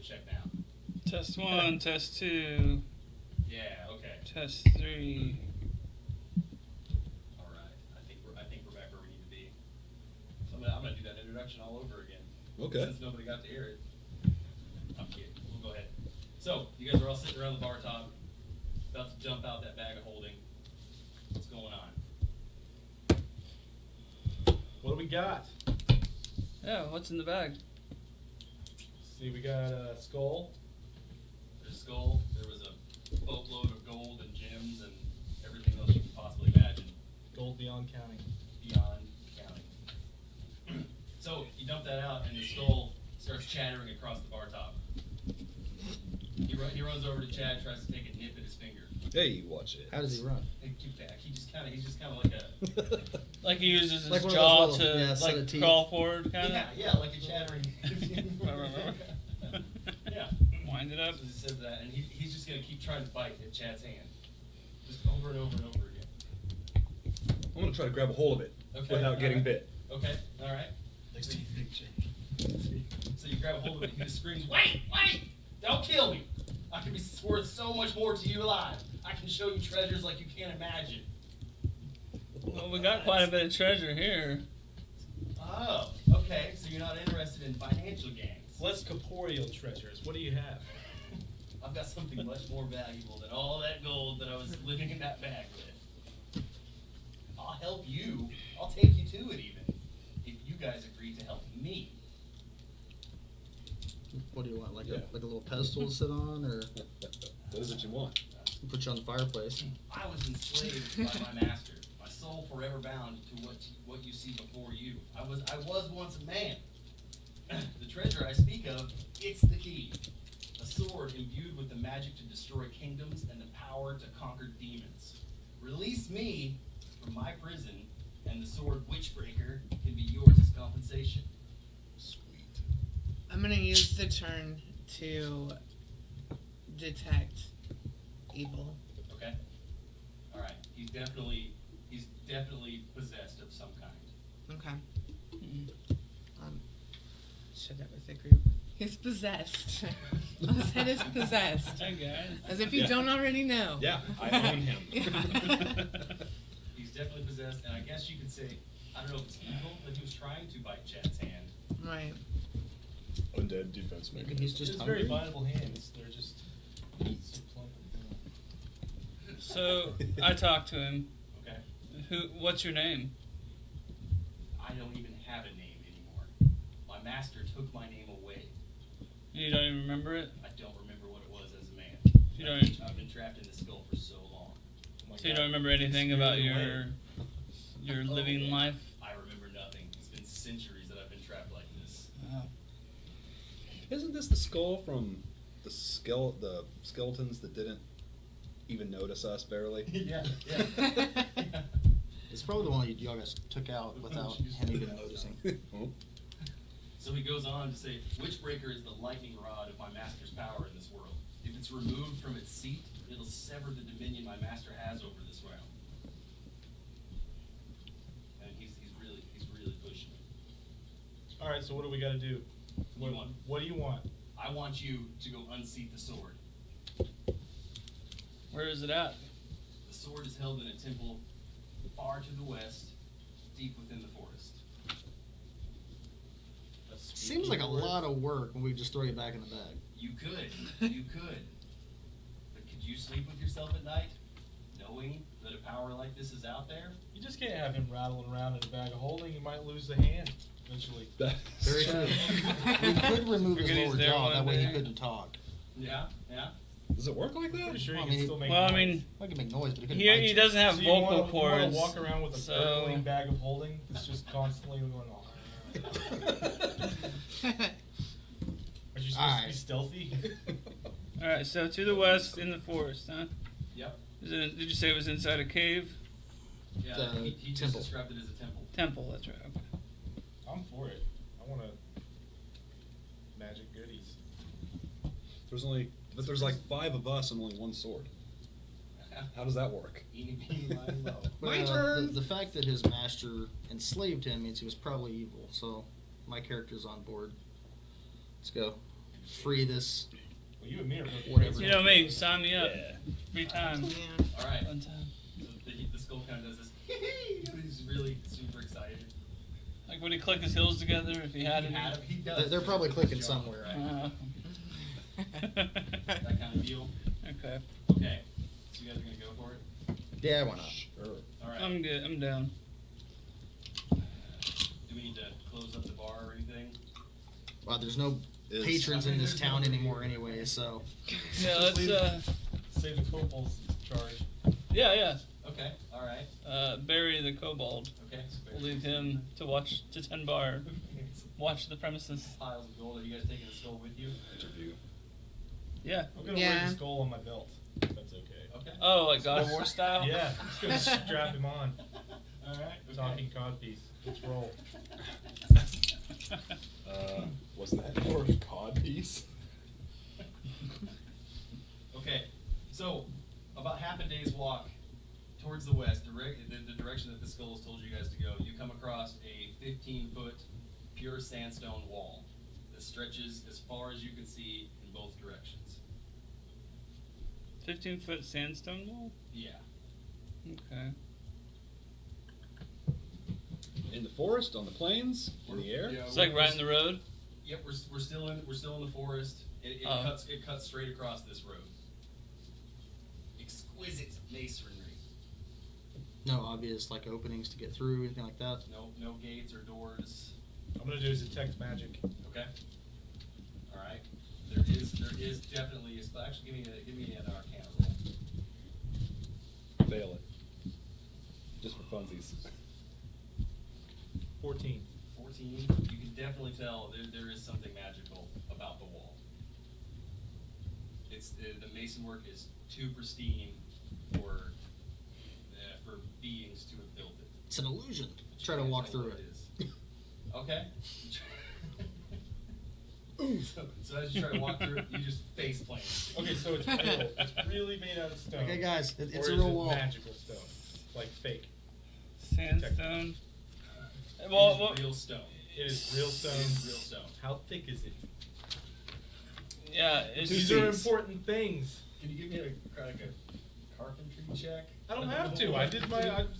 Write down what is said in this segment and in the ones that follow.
check now. Test 1, test 2. Yeah, okay. Test 3. All right. I think we're back where we need to be. So I'm gonna do that introduction all over again. Okay. Since nobody got to hear it. I'm kidding. We'll go ahead. So you guys are all sitting around the bar top, about to jump out that bag of holding. What's going on? What do we got? Yeah, what's in the bag? See, we got a skull. There's a skull. There was a boatload of gold and gems and everything else you can possibly imagine. Gold beyond counting. Beyond counting. So you dump that out, and the skull starts chattering across the bar top. He runs over to Chad, tries to take a nip at his finger. Hey, watch it. How does he run? Hey, get back. He's just kind of like a. Like he uses his Like one of jaw those little- yeah, to set of like teeth. crawl forward, kind of. Yeah, like a chattering. Yeah. Wind it up. So he says that, and he's just gonna keep trying to bite at Chad's hand, just over and over and over again. I'm gonna try to grab a hold of it without getting bit. Okay, all right. Next to you, big Jake. So you grab a hold of it, and he just screams, "Wait! Don't kill me! I can be worth so much more to you alive. I can show you treasures like you can't imagine." Well, we got quite a bit of treasure here. Oh, okay. So you're not interested in financial gains. Less corporeal treasures. What do you have? I've got something much more valuable than all that gold that I was living in that bag with. I'll help you. I'll take you to it even, if you guys agree to help me. What do you want? Like Yeah. a little pedestal to sit on, or What is it you want? put you on the fireplace? I was enslaved by my master, my soul forever bound to what you see before you. I was once a man. The treasure I speak of, it's the key. A sword imbued with the magic to destroy kingdoms and the power to conquer demons. Release me from my prison, and the sword Witchbreaker can be yours as compensation. Sweet. I'm gonna use the turn to detect evil. Okay? Alright. He's definitely possessed of some kind. Okay. Share that with the group. He's possessed. I said it's possessed. Hey guys. As if you Yeah. don't already know. Yeah, I own him. He's definitely possessed, and I guess you could say, I don't know if it's evil, but he was trying to bite Chad's hand. Right. Undead defense Maybe mechanism. he's just It's hungry. very viable hands. They're just so plump and thin. So I talked to him. Okay? What's your name? I don't even have a name anymore. My master took my name away. You don't even remember it? I don't remember what it was as a man. You don't. I've been trapped in this skull for so long. Oh my So you God. don't remember anything about Spirited your living life? I remember nothing. It's been centuries that I've been trapped like this. Oh. Isn't this the skull from the skeletons that didn't even notice us barely? Yeah. It's probably the one y'all guys took out without him even noticing. Oh. So he goes on to say, Witchbreaker is the lightning rod of my master's power in this world. If it's removed from its seat, it'll sever the dominion my master has over this realm. And he's really pushing it. All right, so what do we got to do? You want? What do you want? I want you to go unseat the sword. Where is it at? The sword is held in a temple far to the west, deep within the forest. Seems like a lot of work when we just throw you back in the bag. You could. But could you sleep with yourself at night, knowing that a power like this is out there? You just can't have him rattling around in a bag of holding. You might lose the hand eventually. Very true. We could remove his Forget he's lower there jaw, one that way he day. couldn't talk. Yeah. Does it work like that? Pretty sure you Well, I can mean, still make Well, I noise. mean, I can make noise, but he couldn't he bite you. doesn't have So vocal you wanna cords. walk around with a so gurgling bag of holding that's just constantly going on. Are you supposed to be Alright. stealthy? all right. So to the west in the forest, huh? Yep. Did you say it was inside a cave? Yeah. The He just temple. described it as a temple. Temple. That's right. Okay. I'm for it. I want magic goodies. There's like 5 of us and only one sword. How does that work? Eeny, meeny, miny, moe. My turn. The fact that his master enslaved him means he was probably evil, so my character's on board. Let's go. free this. Well, you and me are both Whatever. You know me, sign me up. Yeah. Free time. Yeah. All right. One time. So the skull kind of does this. He's really super excited. Like, would he click his heels together if he had any? He does. They're probably Good clicking job. somewhere. That kind of deal. Okay. Okay. So you guys are gonna go for it. Yeah, why not? Sure. All right. I'm good. I'm down. Do we need to close up the bar or anything? Wow, there's no patrons in this town anymore anyway, so. Yeah, let's. Save the kobolds charge. Yeah. Okay. All right. Bury the kobold. Okay. So We'll leave him to tend bar. Watch the premises. Piles of gold. Are you guys taking the skull with you? Interview. Yeah. I'm gonna wear Yeah. the skull on my belt. If that's okay. Okay. Oh, like God of War style. Yeah, just gonna strap him on. All right. Okay. Talking codpiece. Let's roll. Wasn't that more of a cod piece? Okay. So about half a day's walk towards the west, the direction that the skull has told you guys to go, you come across a 15-foot pure sandstone wall that stretches as far as you can see in both directions. 15-foot sandstone wall. Yeah. Okay. In the forest, on the plains, in the air. Yeah, It's like right in the road. Yep, we're still in the forest. It Oh. cuts straight across this road. Exquisite masonry. No obvious like openings to get through, anything like that. No gates or doors. I'm gonna do is detect magic. Okay. All right. There is definitely actually give me an Arcana roll. Fail it. Just for funsies. 14. 14. You can definitely tell there is something magical about the wall. It's the mason work is too pristine for beings to have built it. It's an illusion. But you Try to can't walk tell through what it. is. Okay. So as you try to walk through it, you just face plant. Okay, so it's real. It's really made out of stone. Okay, guys, it's Or a is real it wall. magical stone, like fake. Sandstone. It Well, is real stone. It is real It stone. is real stone. How thick is it? yeah. It's These are important things. Can you give me a carpentry check? I don't have to. I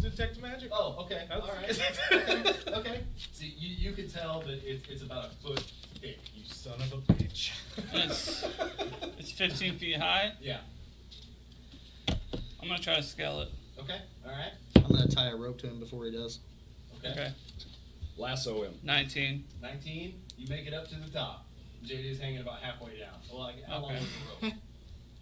detect magic. Oh, okay. That's- All right. Okay. See, you can tell that it's about a foot thick. You son of a bitch. It's 15 feet high. Yeah. I'm gonna try to scale it. Okay. All right. I'm gonna tie a rope to him before he does. Okay. Okay. Lasso him. 19. 19. You make it up to the top. JD's hanging about halfway down. Well, like, how long Okay. is the rope?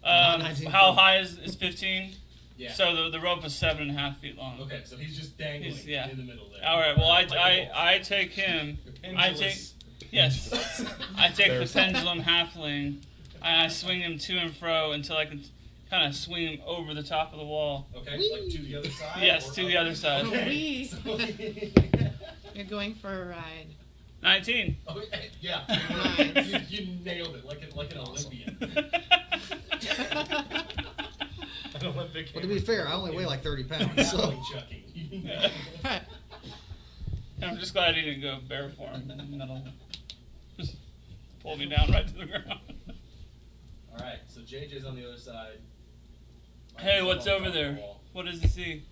Not 19 How feet. high is 15? Yeah. So the rope is 7.5 feet long. Okay, so he's just dangling He's- yeah. in the middle there. All right. Well, Like a ball. I take him. I take yes. I take the pendulum halfling. I swing him to and fro until I can kind of swing him over the top of the wall. Okay, like to the other side? Yes, or to the up? other side. Okay. Wee. So- You're going for a ride. 19. Oh, yeah, Nice. you nailed it like an Olympian. An Olympic. Well, to be fair, I only weigh like 30 pounds, so. Grappling chucking. I'm just glad he didn't go bare form in the middle. Just pull me down right to the ground. All right, so JJ's on the other side. Hey, what's on over top of the there? wall. What does he see?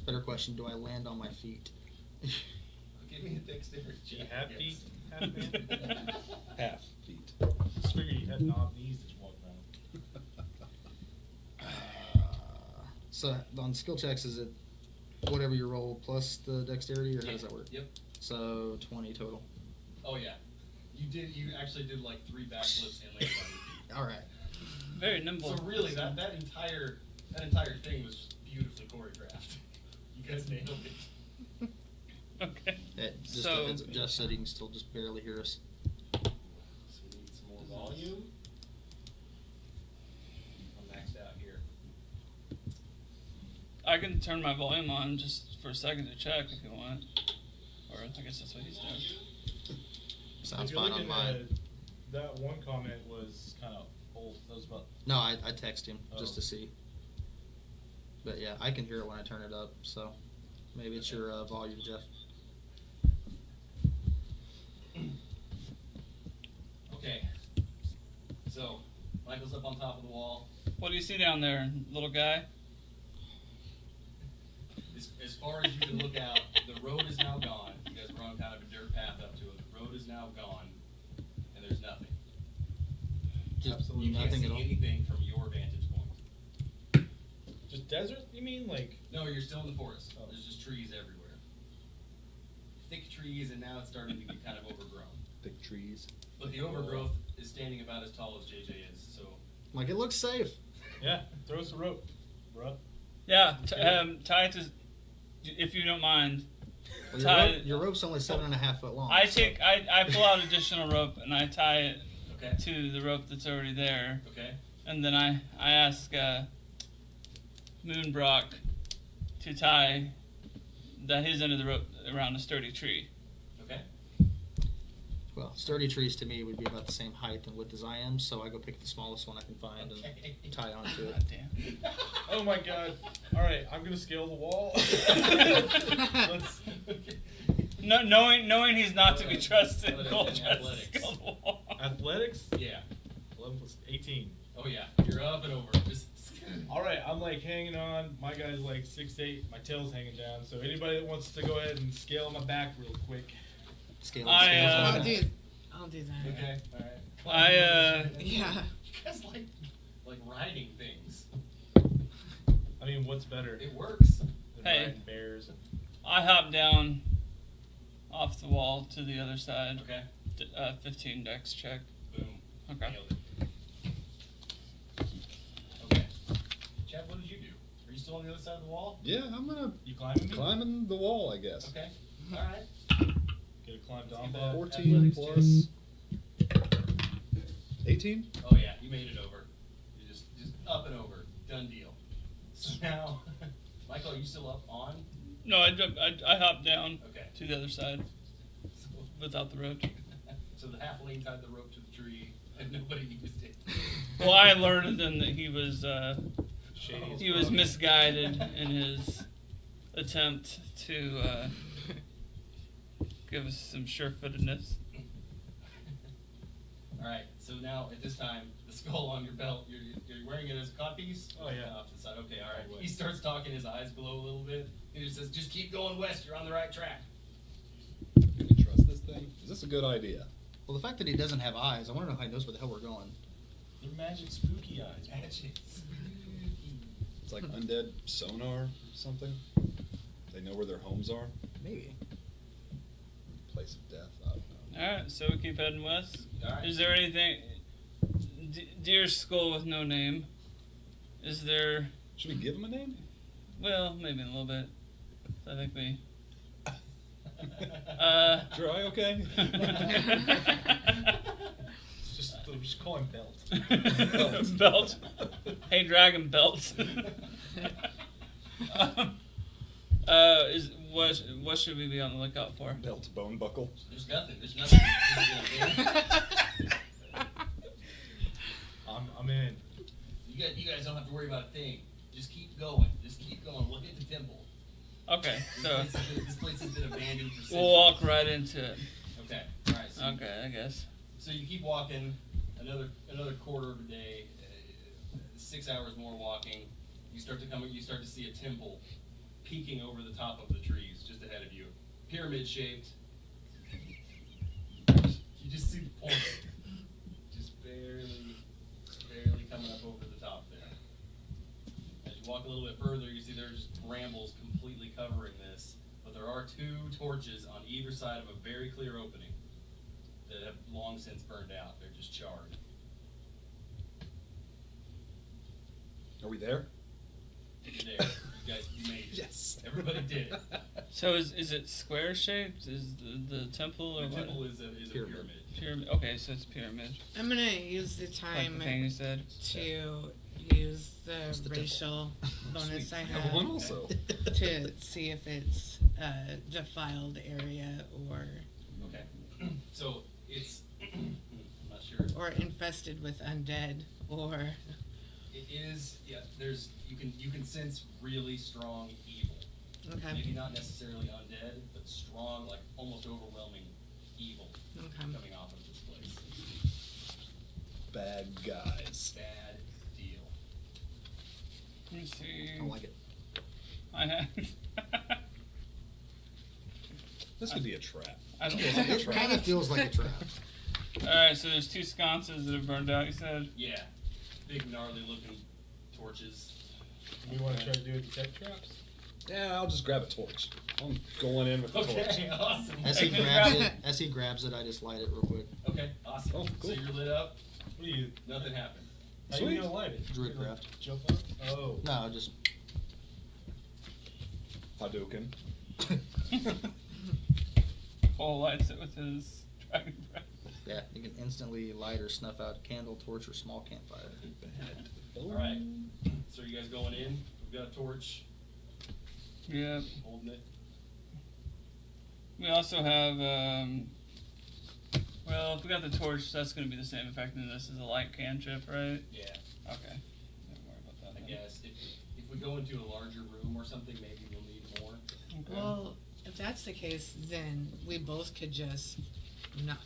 Better question, do I land on my feet? Give me a dexterity Do you check. have feet, half man? Half feet. Just figured you had knob knees that you walk around. So on skill checks, is it whatever you roll plus the dexterity, or how does that work? Yep. So 20 total. Oh yeah. You actually did like 3 backflips and landed on your feet. All right. Very nimble. So really, that entire thing was just beautifully choreographed. You guys nailed it. Okay. Just So- Jeff said he can still just barely hear us. So we need some more volume. I'm maxed out here. I can turn my volume on just for a second to check if you want. Or I guess that's what he's doing. Sounds If you're fine on looking mine. at- that one comment was kind of old. That was about. No, I text him just Oh. to see. But yeah, I can hear it when I turn it up, so maybe it's your volume, Jeff. Okay. So, Michael's up on top of the wall. What do you see down there, little guy? As far as you can look out, the road is now gone. You guys were on kind of a dirt path up to it. The road is now gone, and there's nothing. Absolutely You can't nothing see at all. anything from your vantage point. Just desert, you mean? Like, No, you're still in the forest. Oh. There's just trees everywhere. Thick trees, and now it's starting to get kind of overgrown. Thick trees. But the overgrowth is standing about as tall as JJ is, so. Like, it looks safe. yeah, throw us a rope, bruh. Yeah, tie it to, if you don't mind. Well, Tie- your rope's only 7.5 foot long. I so- I pull out additional rope and I tie it Okay. to the rope that's already there, Okay. and then I ask Moonbrock to tie his end of the rope around a sturdy tree. Okay. Well, sturdy trees to me would be about the same height and width as I am, so I go pick the smallest one I can find Okay. and tie onto it. God damn. Oh my god. Alright, I'm gonna scale the wall. Let's, No, knowing he's not to be trusted, Athletics Cole and tries to athletics. scale the wall. athletics? Yeah. 11 plus 18. Oh yeah. You're up and over. Just. Alright, I'm like hanging on. My guy's like 6'8", my tail's hanging down. So anybody that wants to go ahead and scale my back real quick. Scale I, scales on I'll it. do. I'll do that. Okay. All right. Yeah. You guys like riding things. I mean, what's better It works. than Hey. riding bears? And, I hop down off the wall to the other side. Okay. 15 dex check. Boom. Okay. Nailed it. Okay. Chad, what did you do? Are you still on the other side of the wall? Yeah, I'm gonna you climbing me? climbing the wall, I guess. Okay. All right. Get a climb Let's down get bar. that. 14 Athletics plus 18. Oh yeah, you made it over. You just up and over. Done deal. So now, Michael, are you still up on? No, I hop down Okay. to the other side So, without the rope. so the halfling tied the rope to the tree, and nobody used it. Well, I learned then that he was Shady as he was fuck. misguided in his attempt to give us some sure-footedness. All right. So now at this time, the skull on your belt, you're wearing it as a codpiece. Oh, yeah. Off to the side. Okay. All right. Always. He starts talking. His eyes glow a little bit. He just says, "Just keep going west. You're on the right track." Can we trust this thing? Is this a good idea? Well, the fact that he doesn't have eyes, I want to know how he knows where the hell we're going. They're magic spooky eyes. bro. Magic. It's like undead sonar or something. They know where their homes are. Maybe. Place of death. I don't know. All right, so we keep heading west. All right. Is there anything, deer skull with no name? Is there? Should we give him a name? Well, maybe in a little bit. I think we. Dry, okay. Just call him Belt. Belt. Hey, Dragon Belt. Is what should we be on the lookout for? Belt bone buckle. There's nothing. There's nothing. This is it. I'm in. You guys don't have to worry about a thing. Just keep going. Just keep going. We'll hit the temple. Okay, so This place has been abandoned for centuries. we'll walk right into it. Okay. All right. So, Okay, I guess. so you keep walking another quarter of a day, 6 hours more walking. You start to see a temple peeking over the top of the trees just ahead of you, pyramid shaped. You just see the point, just barely coming up over the top there. As you walk a little bit further, you see there's brambles completely covering this, but there are 2 torches on either side of a very clear opening that have long since burned out. They're just charred. Are we there? You're there. You guys, you made it. Yes. Everybody did it. So is it square shaped? Is the temple or The what? temple is a Pyramid. pyramid. Pyramid. Okay, so it's pyramid. I'm gonna use the Like time the thing you said. to use It's the the racial bonus Sweet. I have one have also. to see if it's a defiled area Okay. So it's I'm not sure. or infested with undead or It is, yeah, you can sense really strong evil. okay. Maybe not necessarily undead, but strong, like almost overwhelming evil Okay. coming off of this place. bad guys. Bad deal. Let me see. I don't like it. I have. This could be a trap. I don't Feels like a It trap. kind of feels like a trap. Alright, so there's 2 sconces that have burned out, you said? Yeah. Big gnarly looking torches. We want to try to do detect traps. Yeah, I'll just grab a torch. I'm going in with the torch. Okay, awesome. As he Hey, grabs it, I just light it real quick. Okay, awesome. Oh, cool. So you're lit up. What are you? Nothing happened. How Sweet. you gonna light it? Druid You gonna craft. Jump up? Oh. No, just Hadouken. Paul lights it with his dragon breath. yeah. You can instantly light or snuff out a candle, torch, or small campfire. Alright. So are you guys going in? We've got a torch. Yeah. Holding it. We also have, well, if we got the torch, that's going to be the same effect in this as a light cantrip, right? Yeah. Okay. Don't worry about that. I then. guess if we go into a larger room or something, maybe we'll need more. Okay. Well, if that's the case, then we both could just not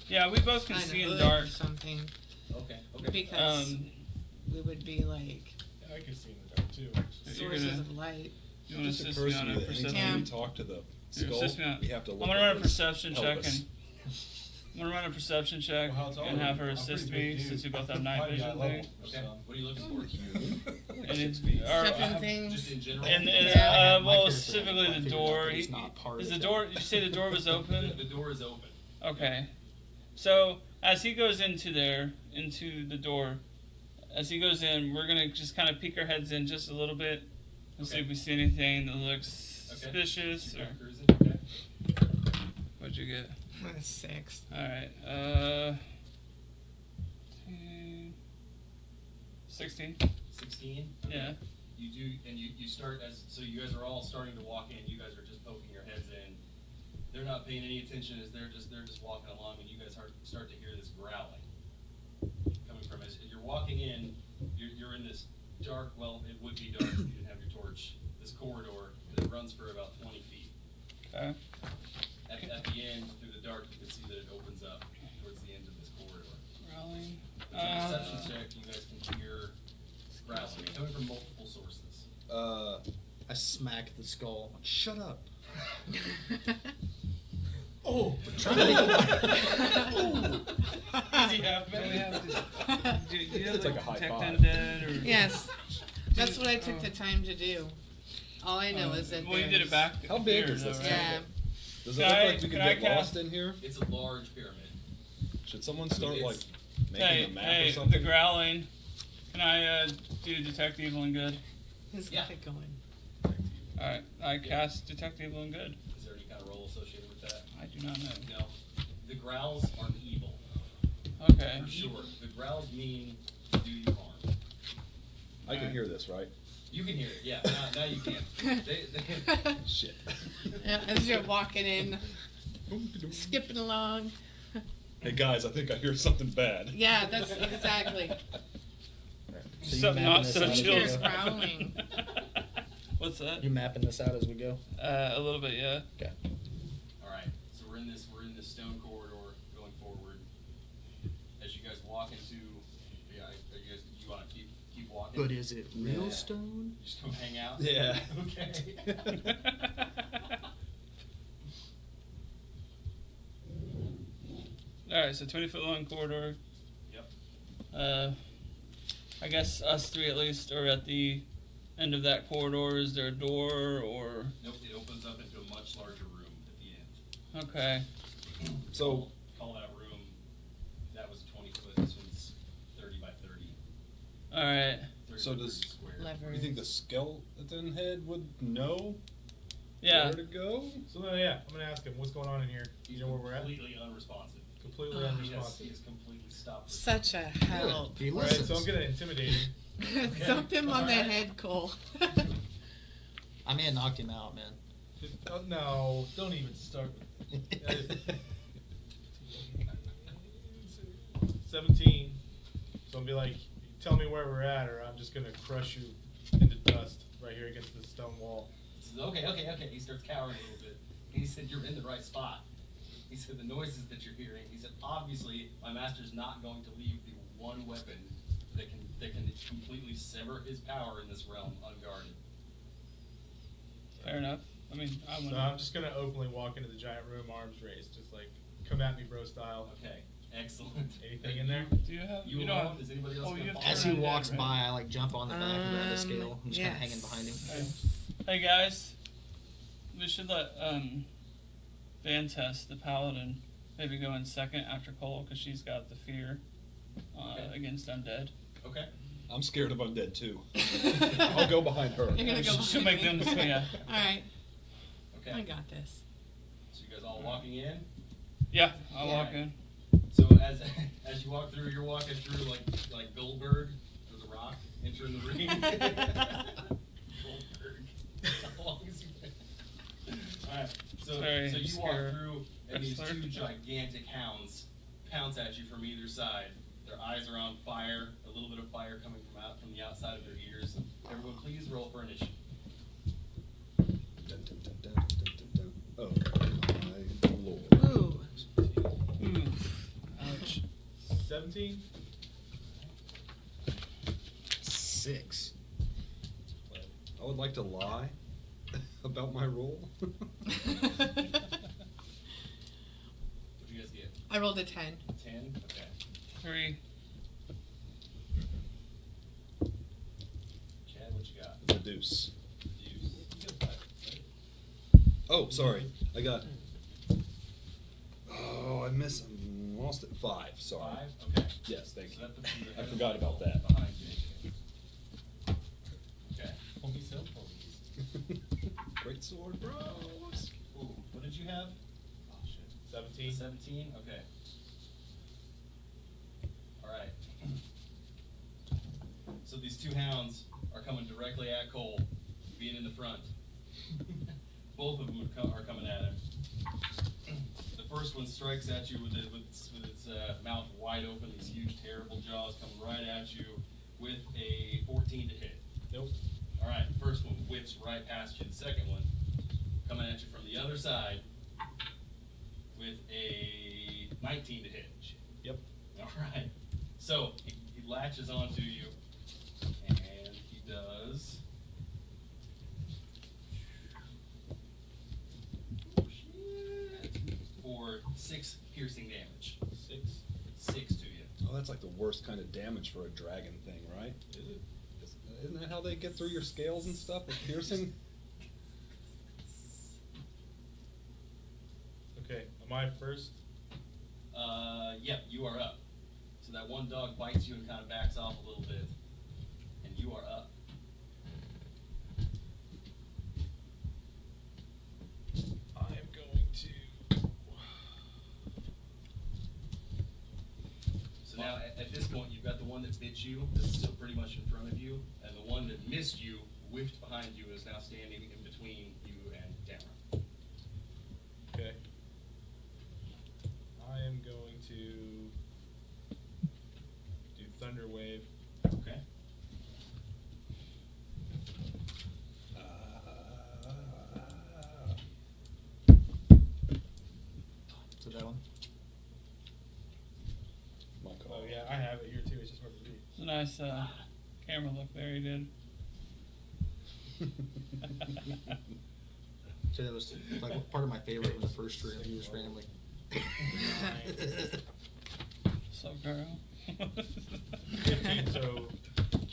Yeah, we both can find see a in hood dark. or something Okay. Okay. because we would be like I can see in the dark too. Actually. You're sources gonna- of light. You It want to just assist occurs me to on me a that perception? anytime we Yeah. talk to the You're skull, assist me on- we have to I'm look gonna at run a his perception check pelvis. and I'm gonna run a perception check Well, how tall and are have you? her I'm assist pretty big me dude. since we both have night Mighty vision high level. thing. Okay. What are you looking for? And Like 6 it's feet. or, Different things. Just in general. and Yeah. My well, character specifically figured the out door. that he's not part Is of the it. door? Did you say the door was open? The door is open. Okay. So as he goes into the door, as he goes in, we're gonna just kind of peek our heads in just a little bit and see Okay. if we see anything that looks Okay. suspicious. Keep Or on cruising. Okay. what'd you get? 6. All right. 16. 16. Okay. Yeah. You do, and you start so you guys are all starting to walk in. You guys are just poking your heads in. They're not paying any attention as they're just walking along, and you guys start to hear this growling coming from as you're walking in. You're in this dark. Well, it would be dark if you didn't have your torch. This corridor that runs for about 20 feet. Okay. At the end, through the dark, you can see that it opens up towards the end of this corridor. Growling. With a perception check, you guys can hear growling coming from multiple sources. I smack the skull. Shut up. Oh. Easy half do you have It's like a high detect five. undead or? Yes, that's what I took the time to do. All I know is that Well, you did it there's- back. How big here, is this though, temple? right? Yeah. Does it Can look I- like we could can I get cast- lost in here? It's a large pyramid. Should someone start like making Hey, a map or hey, the something? growling. Can I do detect evil and good? He's Yeah. got it going. Alright, I cast detect evil and good. Is there any kind of role associated with that? I do not know. No. The growls aren't evil, Okay. for sure. The growls mean to do you harm. I can hear this, right? You can hear it, yeah. Now you can. They, Shit. Yeah, as you're walking in, skipping along. Hey guys, I think I hear something bad. Yeah, that's exactly. So you Something mapping not this so out as we chill. Here's go? growling. What's that? You mapping this out as we go? A little bit, yeah. Okay. Alright, so we're in this stone corridor going forward. As you guys walk into, you wanna keep walking? But is it real Yeah. stone? You just come hang out? Yeah. Okay. Alright, so 20-foot long corridor. Yep. I guess us three at least are at the end of that corridor. Is there a door or? Nope, it opens up into a much larger room at the end. Okay. So Call that room, that was 20 foot, this one's 30 by 30. Alright. 30 So by 30 does- square. you think the skeleton head would know Yeah. where to go? So then, yeah, I'm gonna ask him what's going on in here. He's You know where we're at? completely unresponsive. Completely Oh. He unresponsive. has completely stopped. Such a help. He All right, listens. so I'm gonna intimidate him. Thump him on the Alright. head, Cole. I may have knocked him out, man. Oh, no, don't even start. 17. So I'll be like, tell me where we're at, or I'm just gonna crush you into dust right here against this stone wall. He says, okay. He starts cowering a little bit. He said, you're in the right spot. He said, the noises that you're hearing, he said, obviously, my master's not going to leave the one weapon that can completely sever his power in this realm unguarded. Fair enough. I mean, I So wouldn't. I'm just gonna openly walk into the giant room, arms raised, just like come at me, bro style. Okay, excellent. Anything in there? Do you have? You You alone? don't. Is anybody else Oh, gonna you have follow? As he Turn on walks dead, by, right? I like jump on the back and grab the scale. I'm just kind of hanging yes. behind him. Hey guys, we should let Van Tess, the paladin, maybe go in second after Cole because she's got the fear against undead. Okay. I'm scared of undead too. I'll go behind her. You're gonna go She'll behind make me. them. Yeah. All right, Okay. I got this. So you guys all walking in. Yeah, I'll walk in. So as you walk through, you're walking through like Goldberg to the Rock, entering the ring. Goldberg. How long has he been? All right. So Very you obscure walk through, and these wrestler. two gigantic hounds pounce at you from either side. Their eyes are on fire. A little bit of fire coming from the outside of their ears. Everyone, please roll for initiative. Dun, dun, dun, dun, dun, dun, dun. Oh my lord. Ooh. Oof. Ouch. 17. 6. I would like to lie about my roll. What'd you guys get? I rolled a 10. 10? Okay. 3. Chad, what you got? The deuce. Deuce. Oh, sorry. I got. Oh, I lost it. 5. Sorry. 5? Okay. Yes, thank So you. that puts you I ahead forgot of the about roll that. behind you. Okay. Great sword, bros. Ooh, what did you have? Oh shit. 17. 17? Okay. Alright. So these two hounds are coming directly at Cole, being in the front. Both of them are coming at him. The first one strikes at you with its mouth wide open, these huge, terrible jaws coming right at you with a 14 to hit. Nope. Alright, first one whips right past you. The second one coming at you from the other side with a 19 to hit. Yep. Alright. So he latches onto you and he does. For 6 piercing damage. 6. 6 to you. Oh, that's like the worst kind of damage for a dragon thing, right? Is it? Isn't that how they get through your scales and stuff with piercing? Okay. Am I first? Yep, you are up. So that one dog bites you and kind of backs off a little bit. And you are up. I am going to. So now, at this point, you've got the one that bit you, that's still pretty much in front of you, and the one that missed you, whiffed behind you, is now standing in between you and Tamara. Okay. I am going to do Thunder Wave. Okay. So that one. My call. Oh yeah, I have it here too. It's just hard to read. It's a nice camera look there, you did. So that was like part of my favorite in the first room. He was randomly. So girl. 15. So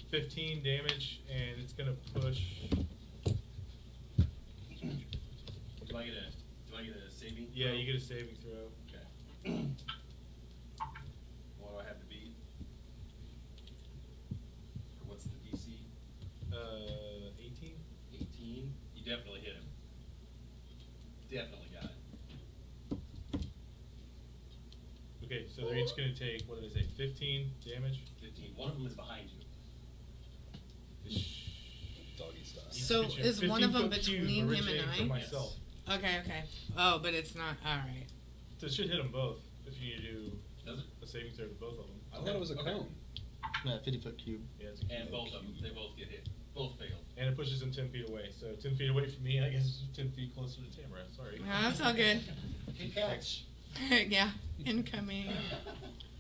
15 damage, and it's gonna push. Do I get a saving? Yeah, throw? you get a saving throw. Okay. What do I have to beat? Or what's the DC? 18. 18? You definitely hit him. Definitely got it. Okay, so they're each gonna take, what did I say, 15 damage? 15. One of them is behind you. Doggy style. So Each is one of them 15-foot cube between him and originating I? from myself. Okay, okay. Oh, but it's not. All right. So it should hit them both if you need to do Does it? a saving throw to both of them. I thought it was a Okay. cone. No, 50-foot cube. Yeah, it's a And both of them, they both get hit. Both failed. And it pushes them 10 feet away. So 10 feet away from me, I guess it's 10 feet closer to Tamara. Sorry. No, that's all good. Good catch. Yeah. Incoming.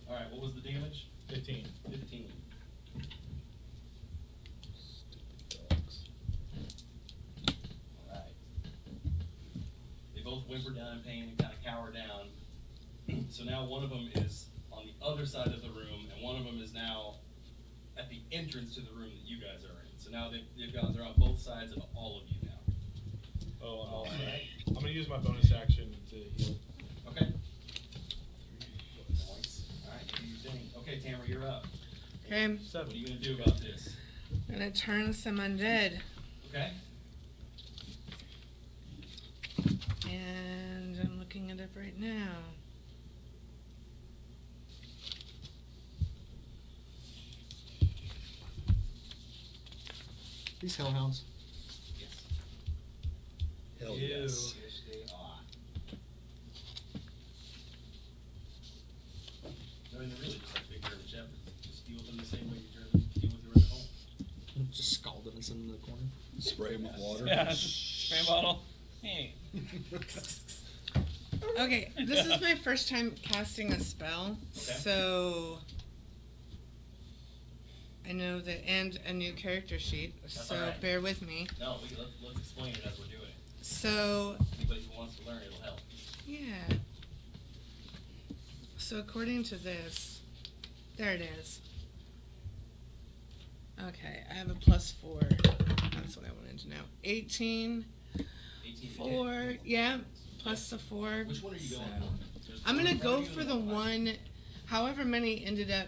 Alright, what was the damage? 15. 15. 15. Alright. They both whimper down in pain and kind of cower down. So now one of them is on the other side of the room, and one of them is now at the entrance to the room that you guys are in. So now they're on both sides of all of you now. Oh, I'm all set. Alright. I'm gonna use my bonus action to heal. Okay. Nice. Alright, you do your thing. Okay, Tamara, you're up. Okay, I'm What are you gonna do about this? gonna turn some undead. Okay. And I'm looking it up right now. These hellhounds. Yes. Hell Ew. yes. Yes, they are. I mean, they're really just like big German shepherds. Just deal with them the same way you deal with yours at home. Just scald them and send them to the corner. Spray them with water. Yeah, spray bottle. Hey. Okay, this is my first time casting a spell, Okay. so I know that, and a new character sheet, That's so alright. bear with me. No, let's explain it as we're doing it. So, Anybody who wants to learn, it'll help. yeah. So according to this, there it is. Okay, I have a +4. That's what I wanted to know. 18, 18 to 4, hit. yeah, plus a 4. Which one are you so- going for? There's I'm one gonna in front go of you for and the behind you. one, however many ended up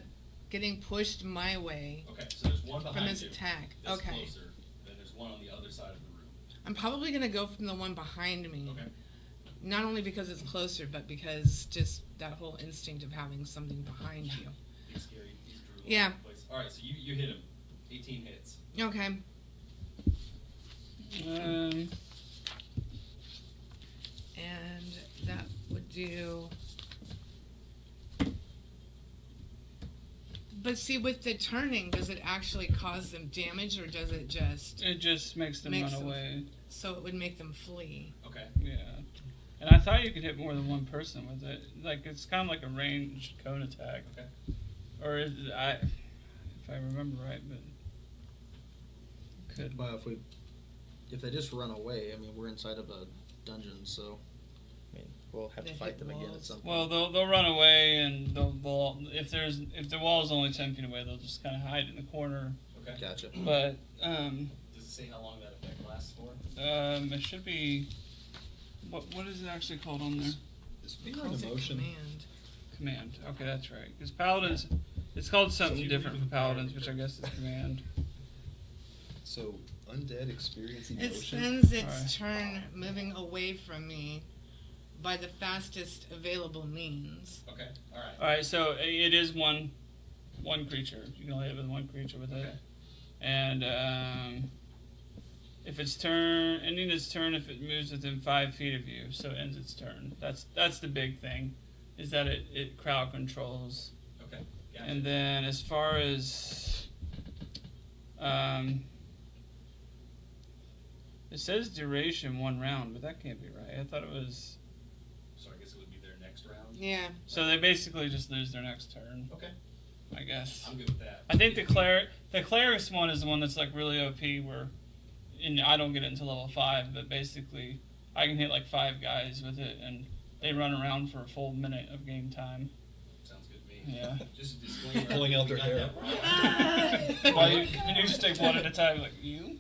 getting pushed my way Okay, so there's one behind from his you. attack. That's Okay. closer. Then there's one on the other side of the room. I'm probably gonna go from the one behind me. Okay. Not only because it's closer, but because just that whole instinct of having something behind you. He's scary. He's brutal. Yeah. All right, so you hit him. 18 hits. Okay. And that would do. But see, with the turning, does it actually cause them damage, or does it just It just makes them Makes run them- away. so it would make them flee? Okay. Yeah. And I thought you could hit more than one person with it. Like, it's kind of like a ranged cone attack. Okay. Or is it, if I remember right, but could. But if they just run away, I mean, we're inside of a dungeon, so I mean, we'll have to They fight hit them again at walls. some point. Well, they'll run away, and they'll if the wall is only 10 feet away, they'll just kind of hide in the corner. Okay. Gotcha. But Does it say how long that effect lasts for? it should be. What is it actually called on there? Is It fear an calls it emotion? command. Command. Okay, that's right. Because paladins, it's called something you different believe for in power paladins, which I guess is command. So undead experience It emotion. spends its Alright. turn moving away from me by the fastest available means. Okay. All right. All right, so it is one creature. You can only hit with one creature with it, Okay. and if its ending its turn, if it moves within 5 feet of you, so it ends its turn. That's the big thing, is that it crowd controls. Okay. Gotcha. And then as far as it says duration 1 round, but that can't be right. I thought it was. So I guess it would be their next round. Yeah. So they basically just lose their next turn, Okay. I guess. I'm good with that. I think the cleric's one is the one that's like really OP, where, and I don't get it until level 5, but basically I can hit like 5 guys with it, and they run around for a full minute of game time. Sounds good to me. Yeah. Just a disclaimer. Pulling out their we got hair. that wrong. Well, you just take one at a time, like you.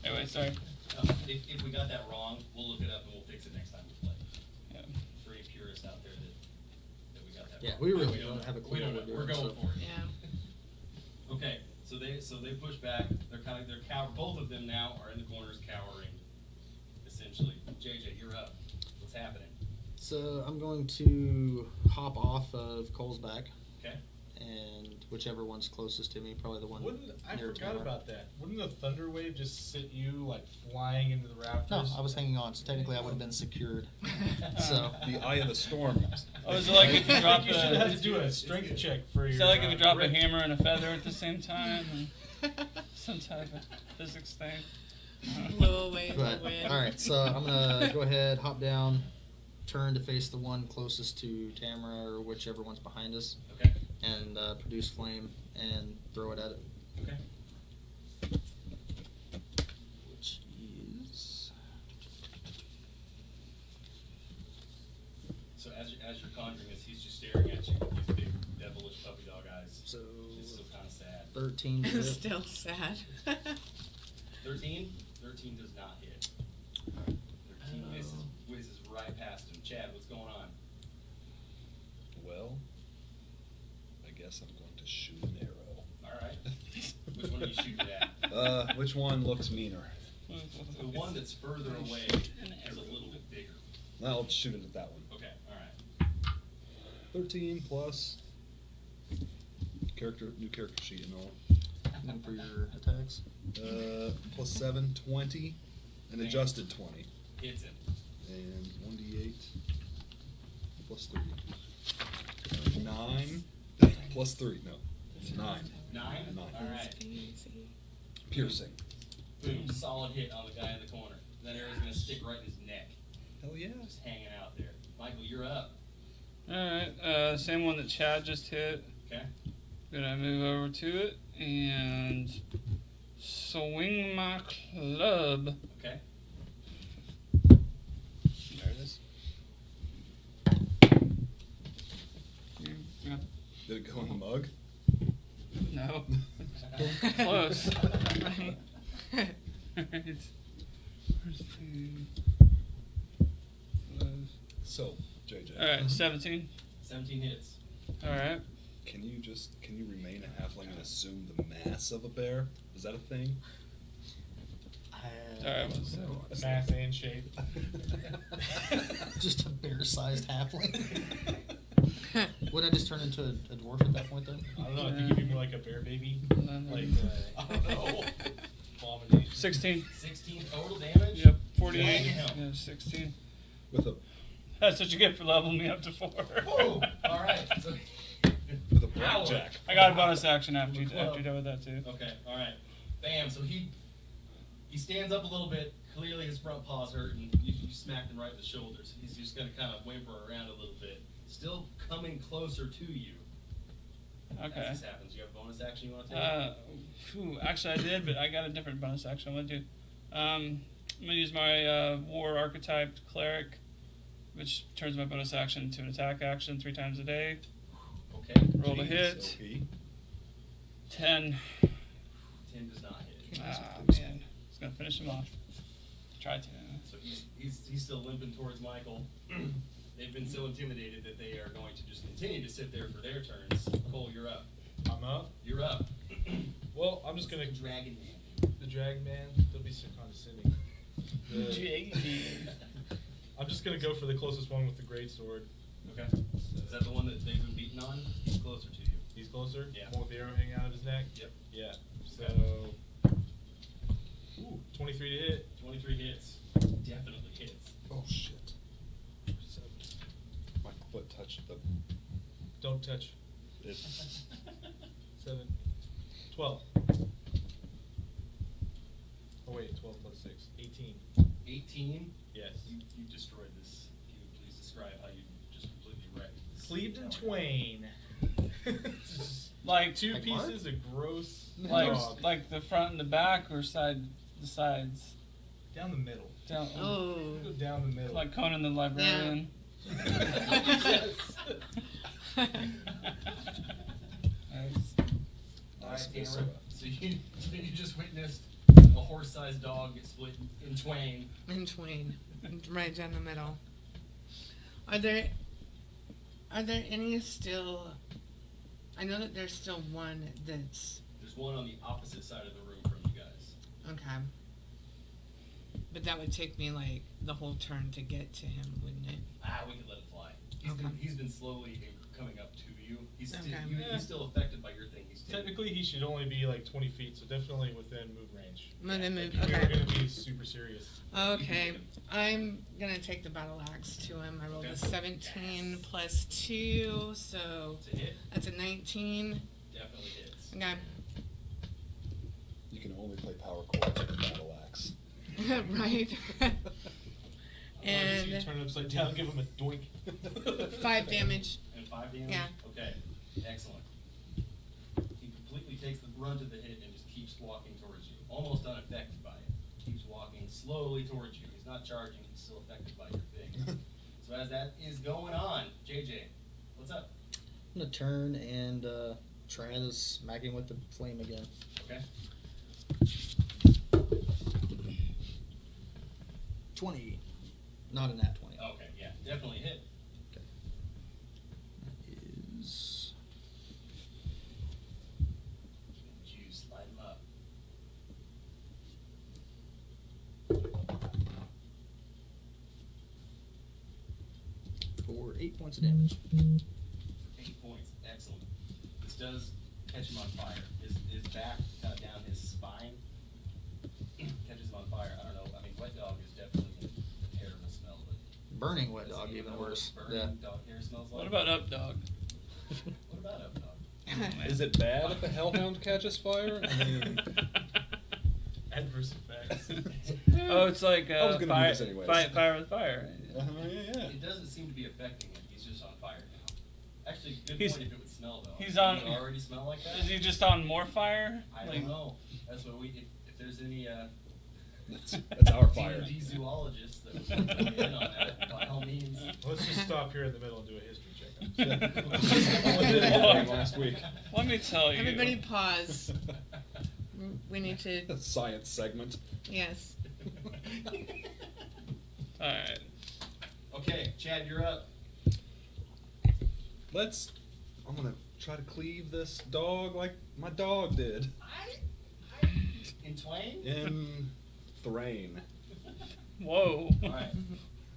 Anyway, sorry. If we got that wrong, we'll look it up and we'll fix it next time we play. Yeah. For any purists out there that we got that Yeah, wrong. we really don't don't have a know. clue We don't what know. we're We're doing, going so- for it. Yeah. Okay, so they push back. Both of them now are in the corners cowering. Essentially, JJ, you're up. What's happening? So I'm going to hop off of Cole's back, Okay. and whichever one's closest to me, probably the one I near forgot Tamara. about that. Wouldn't the thunder wave just sit you like flying into the rafters? No, I was hanging on, so technically I would have been secured. So The eye of the storm. Oh, is it like if you drop You should have the? to do a strength check for your. Is that like if you drop a grip. hammer and a feather at the same time, and some type of physics thing? Blow away the But wind. all right, so I'm gonna go ahead, hop down, turn to face the one closest to Tamara or whichever one's behind us, Okay. and produce flame and throw it at it. Okay. Which is So as you're conjuring this, he's just staring at you with these big devilish puppy dog eyes. so He's still kind of sad. 13 to hit. Still sad. 13? 13 does not hit. 13 whizzes right past him. Chad, what's going on? Well, I guess I'm going to shoot an arrow. Alright. Which one are you shooting at? Which one looks meaner? The one that's further away is a little bit bigger. I'll shoot it at that one. Okay, alright. 13 plus new character sheet and all. And for your attacks. Plus 7, 20, and adjusted 20. Hits him. And 1d8 plus 3. 9 plus 3. No, 9. 9? 9. Alright. Piercing. Boom. Solid hit on the guy in the corner. That arrow's gonna stick right in his neck. Hell yeah. Just hanging out there. Michael, you're up. Alright, same one that Chad just hit. Okay. Gonna move over to it and swing my club. Okay. There it is. Yeah. Did it go in the mug? No. Close. Right. So, JJ. Alright, 17. 17 hits. Alright. Can you remain a halfling and assume the mass of a bear? Is that a thing? Alright, Mass and shape. Just a bear-sized halfling. Would I just turn into a dwarf at that point then? I don't know. I think you'd be more like a bear baby. Like, I don't know. abomination. 16. 16 total damage? Yep, 48. Damn. Yeah, 16. With a That's what you get for leveling me up to 4. Whoa! Alright. So, with a blackjack. I got a bonus action after you're done with that too. okay, alright. Bam, so he stands up a little bit. Clearly his front paw's hurt, and you smacked him right in the shoulders. He's just going to kind of whimper around a little bit. Still coming closer to you. Okay. As this happens, you have a bonus action you want to take? Actually I did, but I got a different bonus action I want to do. I'm gonna use my war archetyped cleric, which turns my bonus action to an attack action 3 times a day. Okay. Roll to Jeez, hit. OP. 10. 10 does not hit. Ah man, it's gonna finish him off. Try to. So he's still limping towards Michael. They've been so intimidated that they are going to just continue to sit there for their turns. Cole, you're up. I'm up. You're up. Well, I'm just gonna. Dragon Man. The drag man. They'll be so condescending. I'm just gonna go for the closest one with the great sword. Okay. Is that the one that they've been beaten on? He's closer to you. He's closer. Yeah. One with the arrow hanging out of his neck. Yep. Yeah. So. Ooh, 23 to hit. 23 hits. Definitely hits. Oh shit. 7. My foot touched the. Don't touch. It. 7. 12. Oh wait, 12 plus 6. 18. 18. Yes. You destroyed this. Can you please describe how you just completely wrecked this? Cleaved in tower? twain. Like Two Like pieces of gross like dog. like the front and the back, or the sides. Down the middle. Down. Oh. Go down the middle. Like Conan the Librarian. Yes. Nice. Nice Alright, miss. Tamara. So you just witnessed a horse-sized dog get split in twain. In twain, right down the middle. Are there any still? I know that there's still one that's There's one on the opposite side of the room from you guys. okay. But that would take me like the whole turn to get to him, wouldn't it? We could let it fly. Okay. He's been slowly coming up to you. He's Okay. he's still affected by your thing. He's Technically, he should only be like 20 feet, so definitely within move range. Within move- If we okay. were gonna be super serious. Okay, I'm gonna take the battle axe to him. I rolled a 17 plus 2, so to hit. that's a 19. Definitely hits. Okay. You can only play power chords with a battle axe. Right. You And turn it upside down, give him a doink. 5 damage. And 5 damage? Yeah. Okay, excellent. He completely takes the brunt of the hit and just keeps walking towards you, almost unaffected by it. Keeps walking slowly towards you. He's not charging, he's still affected by your thing. So as that is going on, JJ, what's up? I'm gonna turn and try to smack him with the flame again. Okay. 20. Not a nat 20. Okay, yeah, definitely hit. That is Juice, light him up. for 8 points of damage. 8 points, excellent. This does catch him on fire. His back kind of down his spine catches him on fire. I don't know. I mean, wet dog is definitely a terrible smell, but Burning wet does dog he even know what worse. burning Yeah. dog hair smells like? What about Up Dog? What about up dog? Is it bad if a hellhound catches fire? I mean, Adverse effects. Oh, it's like I was gonna do fire, this anyways. fire with fire. yeah. It doesn't seem to be affecting him. He's just on fire now. Actually, good He's- point if it would smell though. he's Does on- it already smell like that? Is he just on more fire? I Like- don't know. That's what we. If there's any That's our fire. D&D zoologists that would like to weigh in on that, by all means. Let's just stop here in the middle and do a history check. Only did anything last week. Let me tell you. Everybody pause. We need to, Science segment. yes. Alright. Okay, Chad, you're up. I'm gonna try to cleave this dog like my dog did. In twain? In Thrain. Whoa. Alright.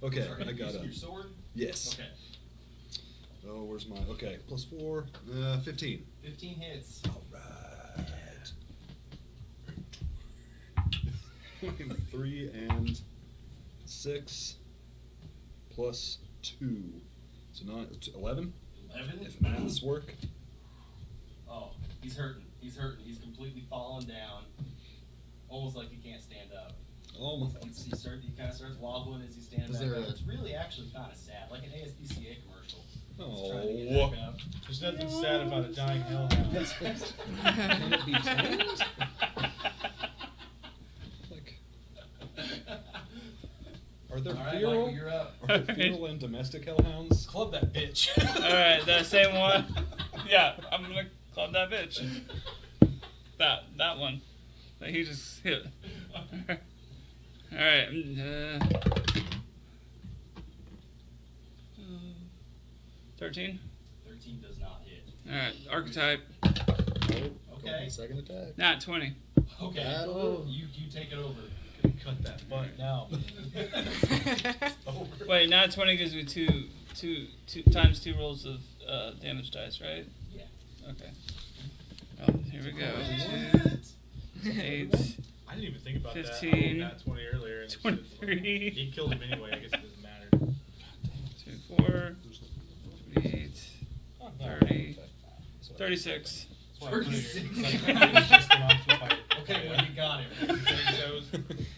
Okay, Sorry, I got using it. your sword? Yes. Okay. Oh, where's my? Okay, plus 4, 15. 15 hits. Alright. 3 and 6 plus 2. So 11? 11? If maths work. Oh, he's hurting. He's hurting. He's completely fallen down. Almost like he can't stand up. Almost. He kind of starts wobbling as he stands Is back there up. a- It's really actually kind of sad, like an ASPCA commercial. He's Oh. trying to get back up. There's nothing sad about a dying hellhound. Can it be tamed? Like, are there All right, feral? Michael, you're up. Are there feral and domestic hellhounds? Club that bitch. Alright, that same one. Yeah, I'm gonna club that bitch. That one. That he just hit. Alright. 13? 13 does not hit. Alright, archetype. Okay. Second attack. Nat 20. Okay. Battle. You take it over. Cut that butt now. Wait, nat 20 gives me two times 2 rolls of damage dice, right? Yeah. Okay. Oh, here we go. 2, 8, I didn't even think about 15, that. I rolled nat 20 earlier. And 23. He killed him anyway. I guess it doesn't matter. 2, 4, 8, 30, 36. That's why I put it here. 36. It's like, it's just an on-fight. Okay, well, you got him.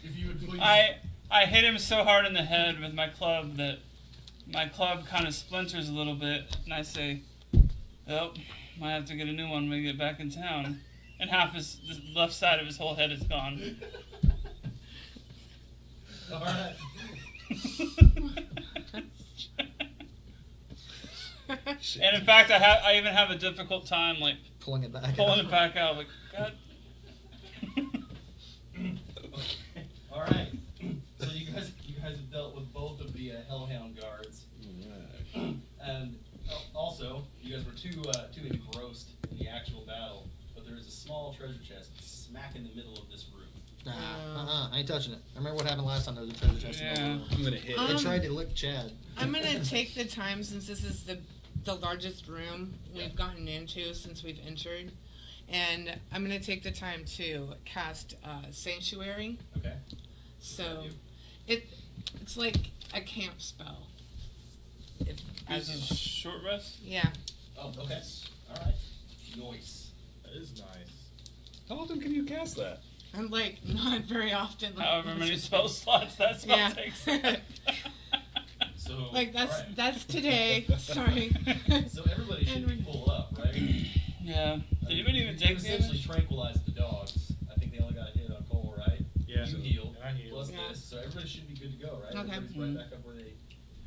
If you would please. I hit him so hard in the head with my club that my club kind of splinters a little bit, and I say, "Well, might have to get a new one when we get back in town." And half the left side of his whole head is gone. All right. And in fact, I even have a difficult time like Pulling it back pulling out. it back out. Like, God. All right. So you guys have dealt with both of the hellhound guards, and also you guys were too engrossed in the actual battle. But there is a small treasure chest smack in the middle of this room. Nah, I ain't touching it. I remember what happened last time there was a treasure chest in the Yeah. room. I'm gonna hit They it. tried to lick Chad. I'm gonna take the time, since this is the largest room we've gotten into since we've entered, and I'm gonna take the time to cast Sanctuary. Okay. So it's like a camp spell. This is short rest. Yeah. Oh, okay. All right. Noise. That is nice. How often can you cast that? I'm like not very often. Like, However many spell slots that spell Yeah. takes. So Like alright. that's today. Sorry. So everybody should be full up, right? Yeah. Did anybody even You take essentially damage? tranquilized the dogs. I think they only got hit on Cole, right? Yeah. You healed. And I healed. Plus Yeah. this, so everybody should be good to go, right? Okay. Everybody's right back up where they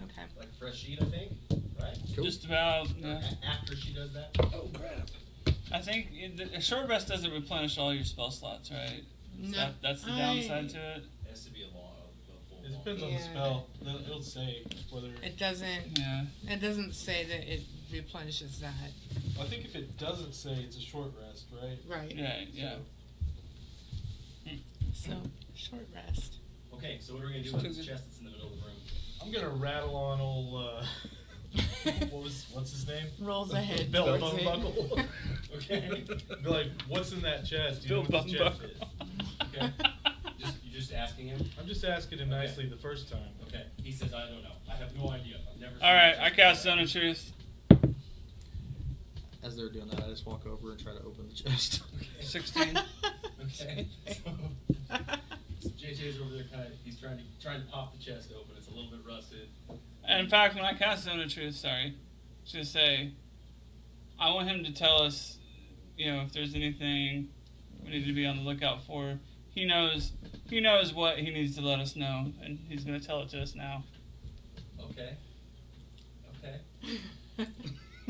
Okay. like a fresh sheet, I think, right? Cool. Just about. Yeah. After she does that. Oh crap! I think a short rest doesn't replenish all your spell slots, right? No. That's the downside to it. It has to be a full It depends on the Yeah. spell. It'll say whether. It doesn't. Yeah. It doesn't say that it replenishes that. I think if it doesn't say it's a short rest, right? Right. Yeah. Yeah. So short rest. Okay, so what are we gonna do with this chest that's in the middle of the room? I'm gonna rattle on old. What's his name? Rolls ahead. Bill towards it. Bumbuckle. Okay. Be like, what's in that chest? Do you know Bill what this chest Bumbuckle. is? Okay. You're just asking him. I'm just asking him nicely the first time. Okay. He says I don't know. I have no idea. I've never. All right. I cast Zone of Truth. As they're doing that, I just walk over and try to open the chest. 16. Okay. So JJ's over there he's trying to pop the chest open. It's a little bit rusted. And in fact, when I cast Zone of Truth, sorry, to say, I want him to tell us, if there's anything we need to be on the lookout for. He knows what he needs to let us know, and he's going to tell it to us now. Okay.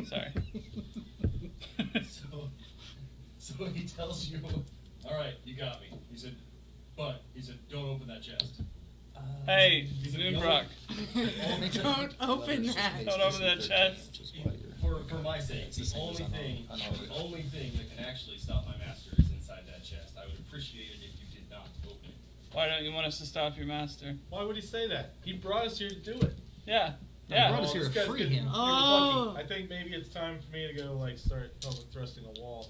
Sorry. So he tells you, all right, you got me. He said, don't open that chest. Hey, He said, Moonbrock. Don't open that. Don't open that chest. Just while you're- For my sake, It's the the same only as thing, unarmored. the only thing that can actually stop my master is inside that chest. I would appreciate it if you did not open it. Why don't you want us to stop your master? Why would he say that? He brought us here to do it. Yeah. No, Yeah. brought us here this to guy's free getting- him. he was Oh. lucky. I think maybe it's time for me to go start public thrusting a wall.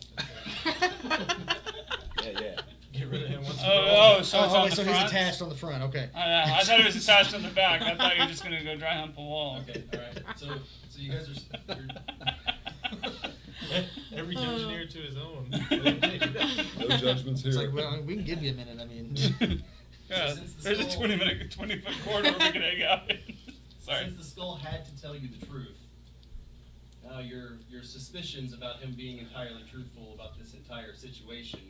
Yeah. Get rid of him. Once Oh, so it's on wait, the so front? he's attached on the front. Okay. I thought it was attached on the back. I thought you were just going to go dry hump a wall. Okay, all right. So you guys are. Every engineer to his own. No judgments It's here. like, well, we can give you a minute. I mean, Yeah, Since the there's a skull- 20-foot corridor we can hang out in. Sorry. Since the skull had to tell you the truth, now your suspicions about him being entirely truthful about this entire situation,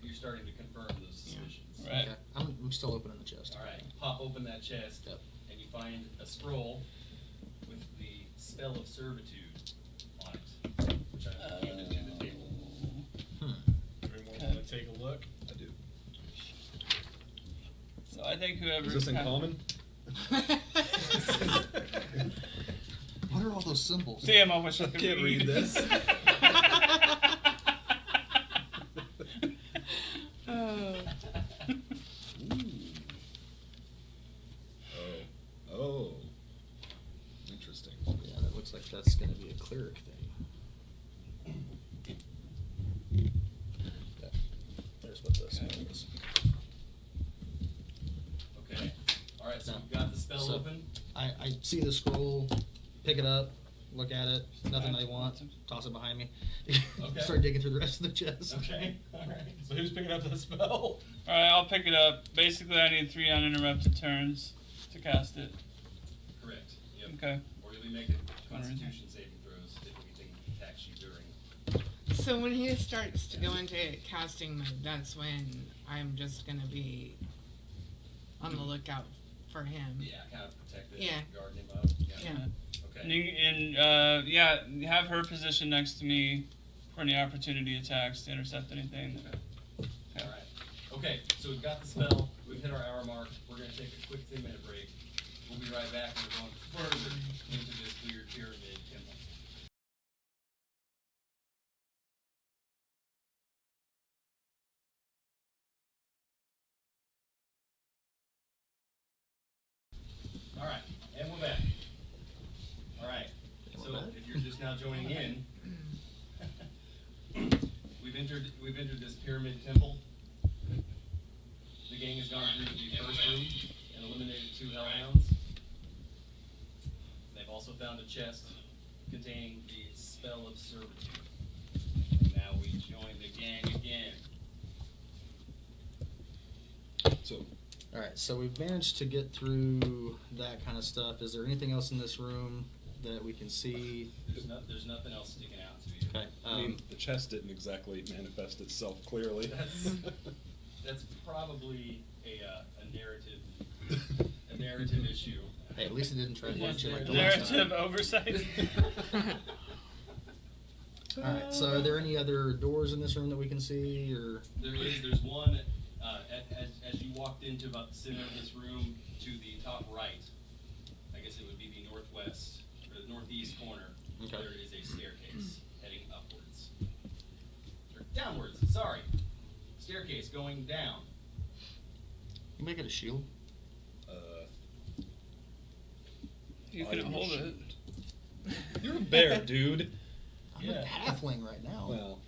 you're starting to confirm those suspicions. Right. okay. I'm still opening the chest. All right, pop open that chest, Yep. and you find a scroll with the spell of servitude on it, which I handed to the table. Everyone want to take a look? I do. So I think whoever. Is this in common? What are all those symbols? Damn, I wish I I could can't read this. Oh. Oh. Interesting. Yeah, that looks like that's going to be a cleric thing. Yeah. There's what this is. Okay, all right, so you've got the spell So- open. I see the scroll, pick it up, look at it, nothing I want, toss it behind me. Okay. Start digging through the rest of the chest. Okay, all right. So who's picking up the spell? Alright, I'll pick it up. Basically, I need 3 uninterrupted turns to cast it. Correct. Yep. Okay. Or you'll be making Constitution saving throws if anything attacks you during. So when he starts to go into casting mode, that's when I'm just gonna be on the lookout for him. Yeah, kind of protect it. Yeah. Guard him up. Yeah. And, Okay. yeah, have her position next to me for any opportunity attacks to intercept anything. Okay. All right. Okay, so we've got the spell. We've hit our hour mark. We're going to take a quick 3-minute break. We'll be right back, and we're going further into this weird pyramid temple. All right, and we're back. All right, so if you're just now joining in, we've entered this pyramid temple. The gang has gone through the first room and eliminated 2 hellhounds. They've also found a chest containing the spell of servitude. And now we join the gang again. So, All All right, so we've managed to get through that kind of stuff. Is there anything else in this room that we can see? There's nothing else sticking out to you. Okay. I mean, the chest didn't exactly manifest itself clearly. That's probably a narrative issue. Hey, at least it didn't try to hit you like the last time. Narrative oversight. All right. So, are there any other doors in this room that we can see, or? There's one as you walked into about the center of this room to the top right. I guess it would be the northwest or the northeast corner. Okay. There is a staircase heading upwards. Or downwards. Sorry. Staircase going down. You make it a shield. You couldn't hold it. You're a bear, dude. I'm a halfling right now. Well,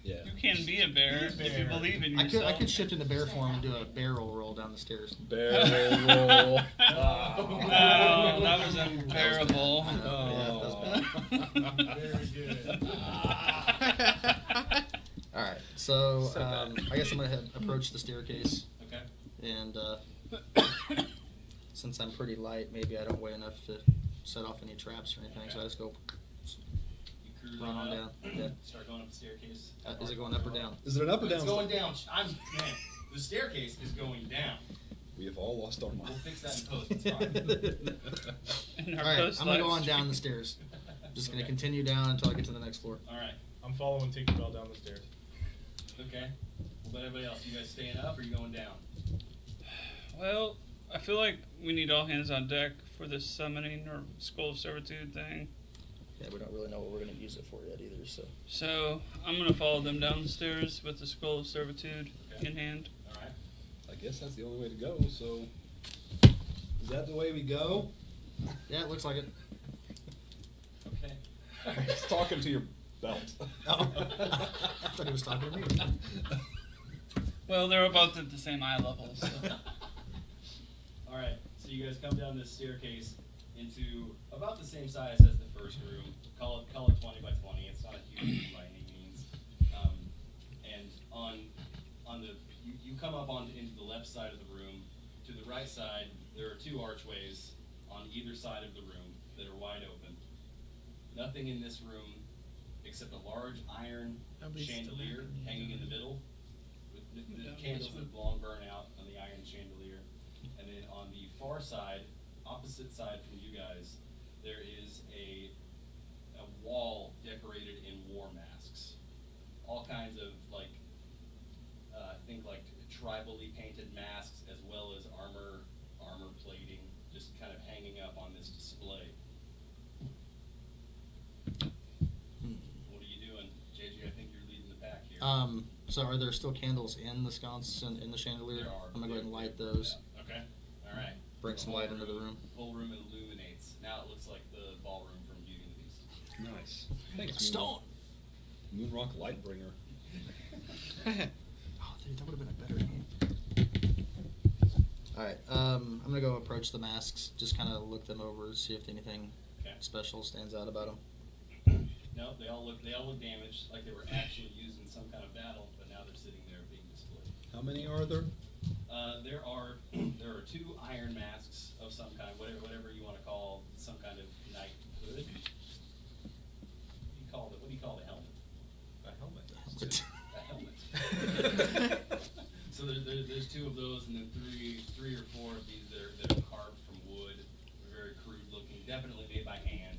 yeah. You can be a bear if you believe in I yourself. could shift into bear form and do a barrel roll down the stairs. Barrel roll. Oh, that was unbearable. Very good. All right, so I guess I'm gonna approach the staircase, Okay. and since I'm pretty light, maybe I don't weigh enough to set off any traps or anything. So I just go You cruise run on down. Yeah. Start going up the staircase. Is it going up or down? Is it an up or down? It's going down. Man, the staircase is going down. We have all lost our We'll minds. fix that in post. It's fine. In All our right, I'm gonna go on post-live down the stream. stairs. Just gonna Okay. continue down until I get to the next floor. All right. I'm following Tinkerbell down the stairs. Okay. What about everybody else? You guys staying up or you going down? Well, I feel like we need all hands on deck for this summoning or Skull of Servitude thing. Yeah, we don't really know what we're gonna use it for yet either. So So I'm gonna follow them down the stairs with the Skull of Servitude Okay. in hand. All right. I guess that's the only way to go, so. Is that the way we go? yeah, it looks like it. Okay. I'm just talking to your belt. Oh. I thought he was talking to me. Well, they're both at the same eye level. So. All right. So you guys come down this staircase into about the same size as the first room. Call it 20 by 20. It's not a huge room by any means. And on the you come up into the left side of the room. To the right side, there are two archways on either side of the room that are wide open. Nothing in this room except a large iron Nobody's still chandelier back in the hanging in the middle with the candles that long burn out on the iron chandelier. And then on the far side, opposite side from you guys, there is a wall decorated in war masks. All kinds of I think tribally painted masks as well as armor plating, just kind of hanging up on this display. What are you doing? JJ, I think you're leading the pack here. So are there still candles in the sconce and in the chandelier? There are. I'm gonna go ahead and light those. Yeah. Okay. All right. Bring some light into the room. Whole room illuminates. Now it looks like the ballroom from Beauty and the Beast. Nice. Thanks, Stone. Moonrock Lightbringer. Oh, dude, that would have been a better name. All right, I'm gonna go approach the masks, just kind of look them over, see if anything Okay. special stands out about them. No, they all look damaged, like they were actually used in some kind of battle, but now they're sitting there being displayed. How many are there? There are two iron masks of some kind, whatever you want to call some kind of knighthood. What do you call the helmet? A helmet. A helmet. So there's two of those, and then three or four of these that are carved from wood, very crude looking, definitely made by hand,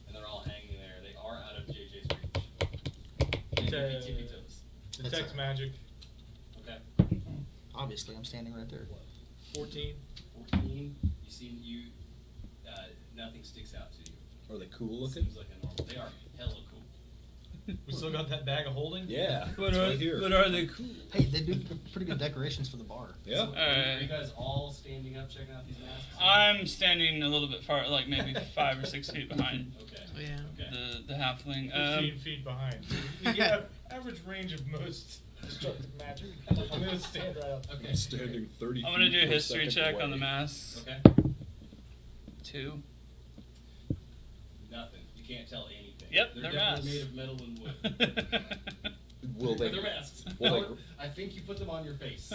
and they're all hanging there. They are out of JJ's reach. Tippy toes. Detect magic. Okay. Obviously, I'm standing right there. 14. 14. Nothing sticks out to you. Are they cool looking? Seems like a normal. They are hella cool. We still got that bag of holding? Yeah. But it's are, right here. but are they cool? Hey, they do pretty good decorations for the bar. Yeah. Are you guys all standing up, checking out these masks? I'm standing a little bit far, like maybe 5 or 6 feet behind Okay. Oh, yeah. Okay. the halfling. 15 feet behind. You have average range of most destructive magic. I'm gonna stand right up. Okay. I'm standing 30 I'm gonna feet do a per history second check on the away. masks. Okay. 2. Nothing. You can't tell anything. Yep, They're they're definitely masks. made of metal and wood. Will they? With their masks. Will they? I think you put them on your face.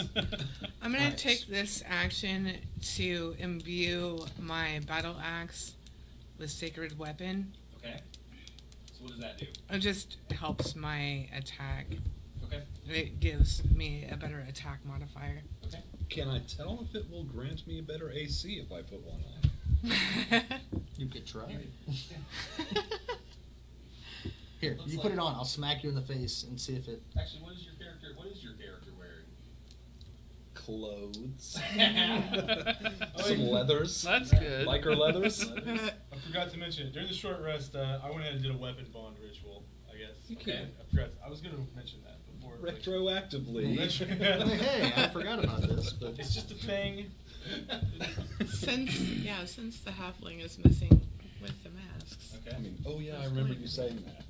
I'm gonna Nice. take this action to imbue my battle axe with sacred weapon. Okay. So what does that do? It just helps my attack. Okay. It gives me a better attack modifier. Okay. Can I tell if it will grant me a better AC if I put one on? You could try. Here, Looks you put like- it on. I'll smack you in the face and see if it. Actually, what is your character wearing? Clothes. Oh, Some yeah. leathers. That's good. Liker leathers. I forgot to mention it. During the short rest, I went ahead and did a weapon bond ritual, I guess. You Okay. can. I forgot. I was going to mention that before. but- Retroactively. Hey, I forgot about this, but It's just a thing. since the halfling is missing with the masks. Okay. I mean, oh yeah, I remember you saying that.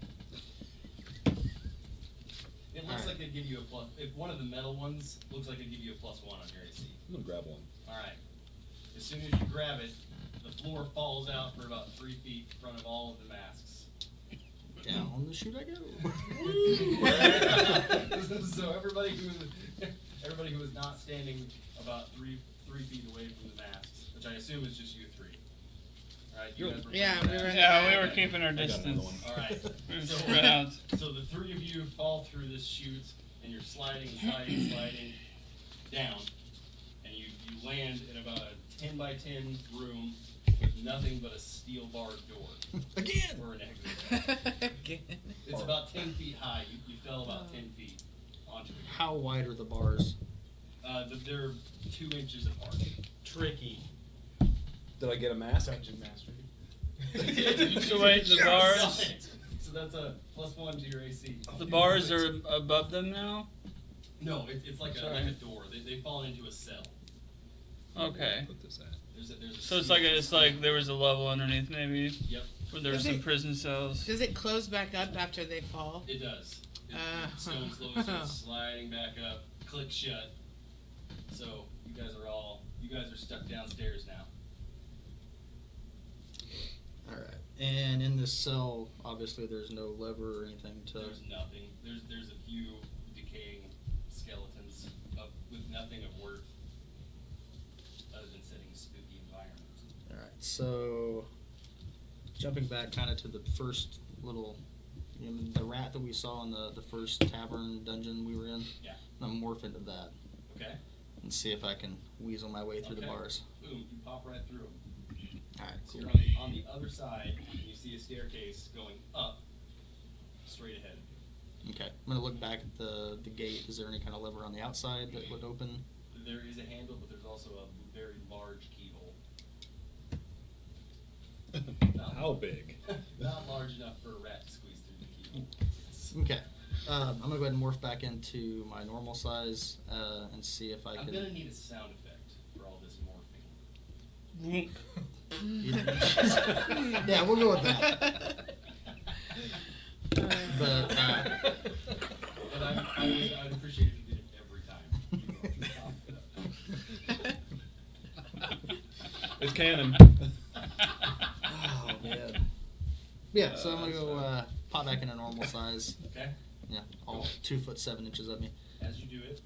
It looks like they give you a plus. If one of the metal ones looks like they give you a +1 on your AC. I'm gonna grab one. All right. As soon as you grab it, the floor falls out for about 3 feet in front of all of the masks. down the chute I go. So everybody who is not standing about three feet away from the masks, which I assume is just you three. All right. You guys were Yeah, playing we that. were- Yeah, we were keeping our I got another distance. one. All right. We were spread out. So the three of you fall through this chute, and you're sliding down, and you land in about a 10 by 10 room with nothing but a steel barred door Again. for an exit. Again. It's about 10 feet high. You fell about 10 feet onto it. How wide are the bars? They're 2 inches apart. Tricky. Did I get a mask? Dungeon mastery. So wait, the bars, So that's a +1 to your AC. the bars are above them now? No, it's like a door. They've fallen into a cell. Okay. Put this at. There's a So it's steel- like there was a level underneath maybe Yep, where there were Is some it- prison cells. Does it close back up after they fall? it does. Uh, Stone slowly starts sliding back up, click shut. So you guys are stuck downstairs now. All right. And in this cell, obviously, there's no lever or anything to. There's nothing. There's a few decaying skeletons with nothing of worth other than setting a spooky environment. All right. So, jumping back kind of to the first little, the rat that we saw in the first tavern dungeon we were in. Yeah. I'm morph into that Okay. and see if I can weasel my way through the Okay. bars. Boom! You pop right through them. All right. So Cool. you're on the other side, and you see a staircase going up, straight ahead. Okay. I'm gonna look back at the gate. Is there any kind of lever on the outside that would open? There is a handle, but there's also a very large keyhole. How big? Not large enough for a rat to squeeze through the keyhole. Okay. I'm gonna go ahead and morph back into my normal size and see if I I'm can. gonna need a sound effect for all this morphing. Vroom. Yeah, we'll go with that. But But I'd appreciate if you did it every time. It's canon. oh man. Yeah, so I'm gonna go pop back into normal size. Okay? Yeah, all 2'7" of me. As you do it.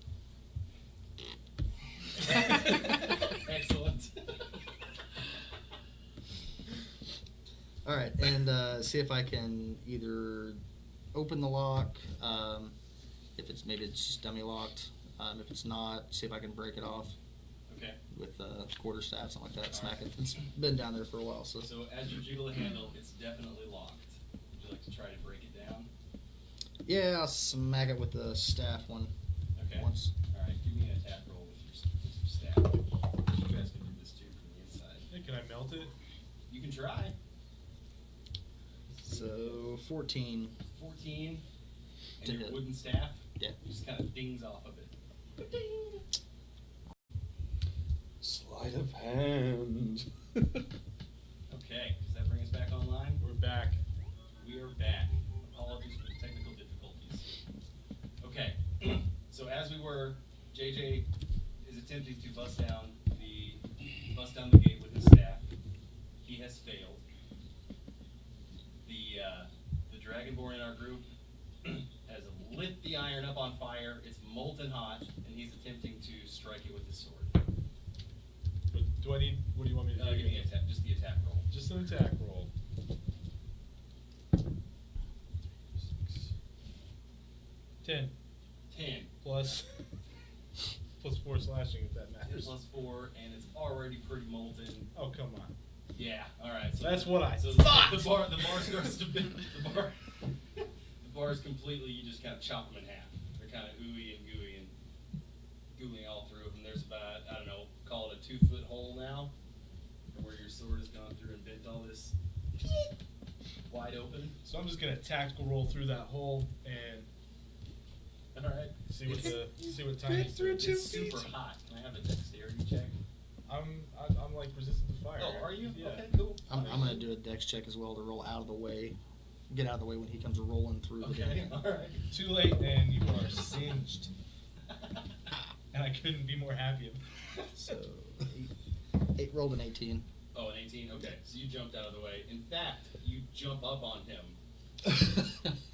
Excellent. All right, and see if I can either open the lock. If it's maybe it's just dummy locked. If it's not, see if I can break it off Okay. with quarterstaff, something like that. Smack it. It's been down there for a while, so. So as you jiggle the handle, it's definitely locked. Would you like to try to break it down? Yeah, I'll smack it with the staff one Okay. once. Alright, give me an attack roll with your staff. You guys can do this too from the inside. Hey, can I melt it? You can try. So 14. 14. And To your hit. wooden staff Yeah. just kind of dings off of it. Ding. Sleight of hand. Okay, does that bring us back online? We're back. We are back. Apologies for the technical difficulties. Okay, so as we were, JJ is attempting to bust down the gate with his staff. He has failed. The Dragonborn in our group has has lit the iron up on fire. It's molten hot, and he's attempting to strike it with his sword. But do I need? What do you want me to do? Give me just the attack roll. Just an attack roll. 10 plus 4 slashing if that matters. Plus 4, and it's already pretty molten. Oh come on. Yeah. All right. So That's what I So thought. the bar starts to bend. The bar is completely. You just kind of chop them in half. They're kind of ooey and gooey all through them. There's about, I don't know, call it a 2-foot hole now, where your sword has gone through and bent all this wide open. So I'm just gonna tactical roll through that hole and All right. see what Tiny It's super hot. Can I have a dexterity check? I'm like resistant to fire. Oh, are you? Yeah. Okay, cool. I'm gonna do a dex check as well to roll out of the way, get out of the way when he comes rolling through the Okay. game. All right. Too late, and you are singed. And I couldn't be more happy. So, 8 rolled an 18. Oh, an 18? Okay, so you jumped out of the way. In fact, you jump up on him.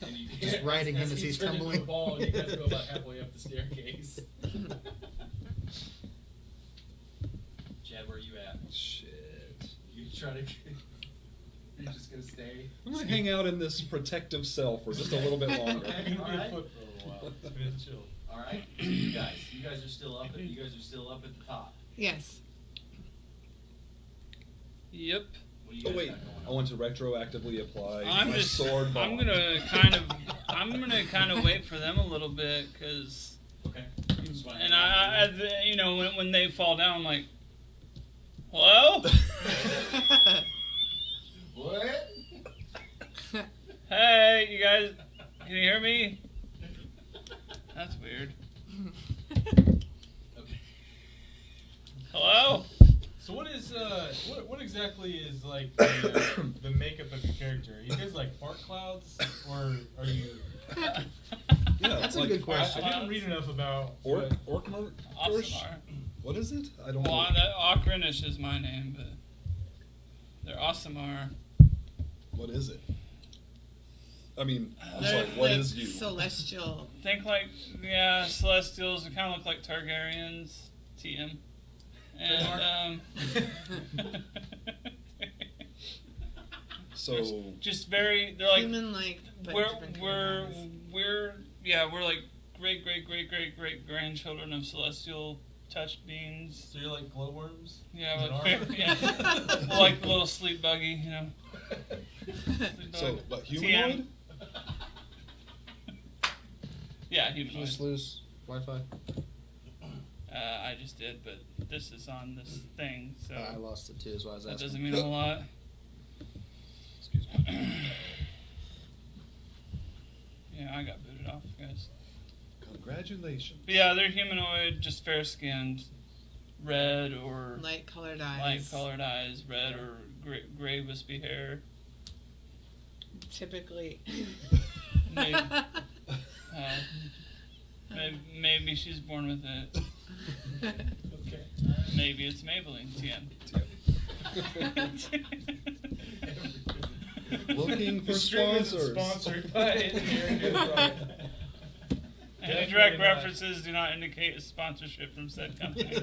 And you Just riding him as he's turns into tumbling. a ball, and you guys go about halfway up the staircase. Chad, where are you at? Shit. You try to... You're just going to stay? I'm gonna hang out in this protective cell for just a little bit longer. Okay. I'm gonna be Alright. a foot for a little while. I'm gonna chill. All right, you guys are still up. You guys are still up at the top. Yes. Yep. What do you Oh guys wait, got going I on? want to retroactively apply I'm my just. sword I'm bond. gonna kind of wait for them a little bit, cause. Okay. Just wanna And hang out. you know, when they fall down, I'm like, hello? What? Hey, you guys, can you hear me? That's weird. Okay. Hello? So what is what exactly is like the makeup of your character? Are you guys like fart clouds, or are you? Yeah, That's a like, good question. I didn't read enough about. Orc what- Awesomar. What is it? I don't Well, know. that Ocrinish is my name, but they're Awesomar. What is it? I mean, I'm They're sorry, what Like is you? Celestial. Think like, yeah, Celestials. They kind of look like Targaryens. TM. And, So, just very, they're like, Human-like, but we're different we're kind of eyes. we're like great grandchildren of celestial touched beings. So you're like glowworms? Yeah, In like, armor? yeah. Like a little sleep buggy, you know. Sleep so, bug. but humanoid? Yeah, Did you humanoid. just lose Wi-Fi? I just did, but this is on this thing, so I lost it too, is why I was that asking. doesn't mean a whole lot. Excuse me. Yeah, I got booted off, guys. Congratulations. But yeah, they're humanoid, just fair skinned, red or Light-colored eyes. light-colored eyes, red or gray wispy hair. Typically. Maybe, maybe she's born with it. Okay. Maybe it's Maybelline. Looking for The stream isn't sponsors. sponsored by Engineering Good Friday. Any Definitely direct not. references do not indicate a sponsorship from said company.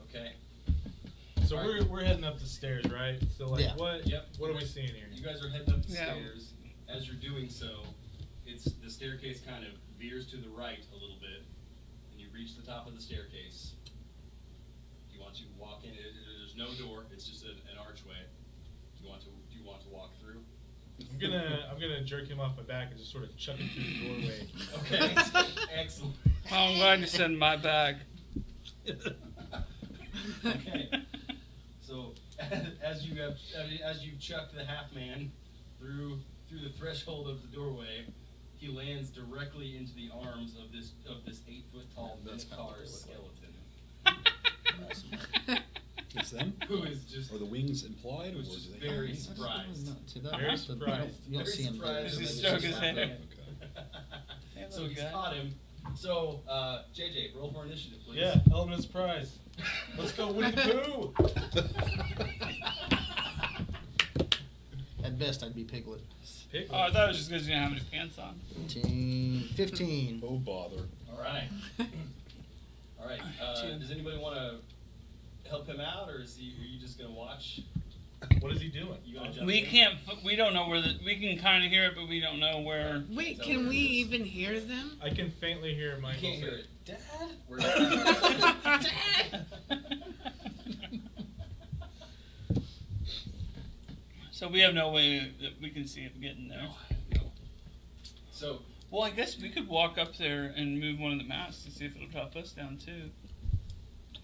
Okay. So we're heading up the stairs, right? So like Yeah. what? Yep. What are we seeing here? You guys are heading up the Yeah. stairs. As you're doing so, the staircase kind of veers to the right a little bit, and you reach the top of the staircase. You want to walk in. There's no door. It's just an archway. Do you want to walk through? I'm gonna jerk him off my back and just sort of chuck him through the doorway. Okay. Excellent. Oh, I'm glad you said my bag. Okay. So as you've chucked the half man through the threshold of the doorway, he lands directly into the arms of this 8-foot tall That's kinda what minotaur they look skeleton, It's them? who is just Are the wings implied? Who's or just do they very have wings? surprised. Very surprised. You don't Very see him there. surprised. so Does he maybe stroke it's his just hair? happening. Okay. So he's caught him. So JJ, roll for initiative, please. Yeah, element of surprise. Let's go Winnie the Pooh. That'd best, I'd be Piglet. Oh, I thought it was just because you didn't have any pants on. 15. Oh bother. All right. All right. Does anybody want to help him out, or are you just gonna watch? What is he doing? You gonna jump We in? can't. We don't know where we can kind of hear it, but we don't know where. Wait, Tell can her we this. even hear them? I can faintly hear You Michael can't say, hear it. Dad? We're not. So we have no way that we can see it getting there. No. So Well, I guess we could walk up there and move one of the masts to see if it'll drop us down too.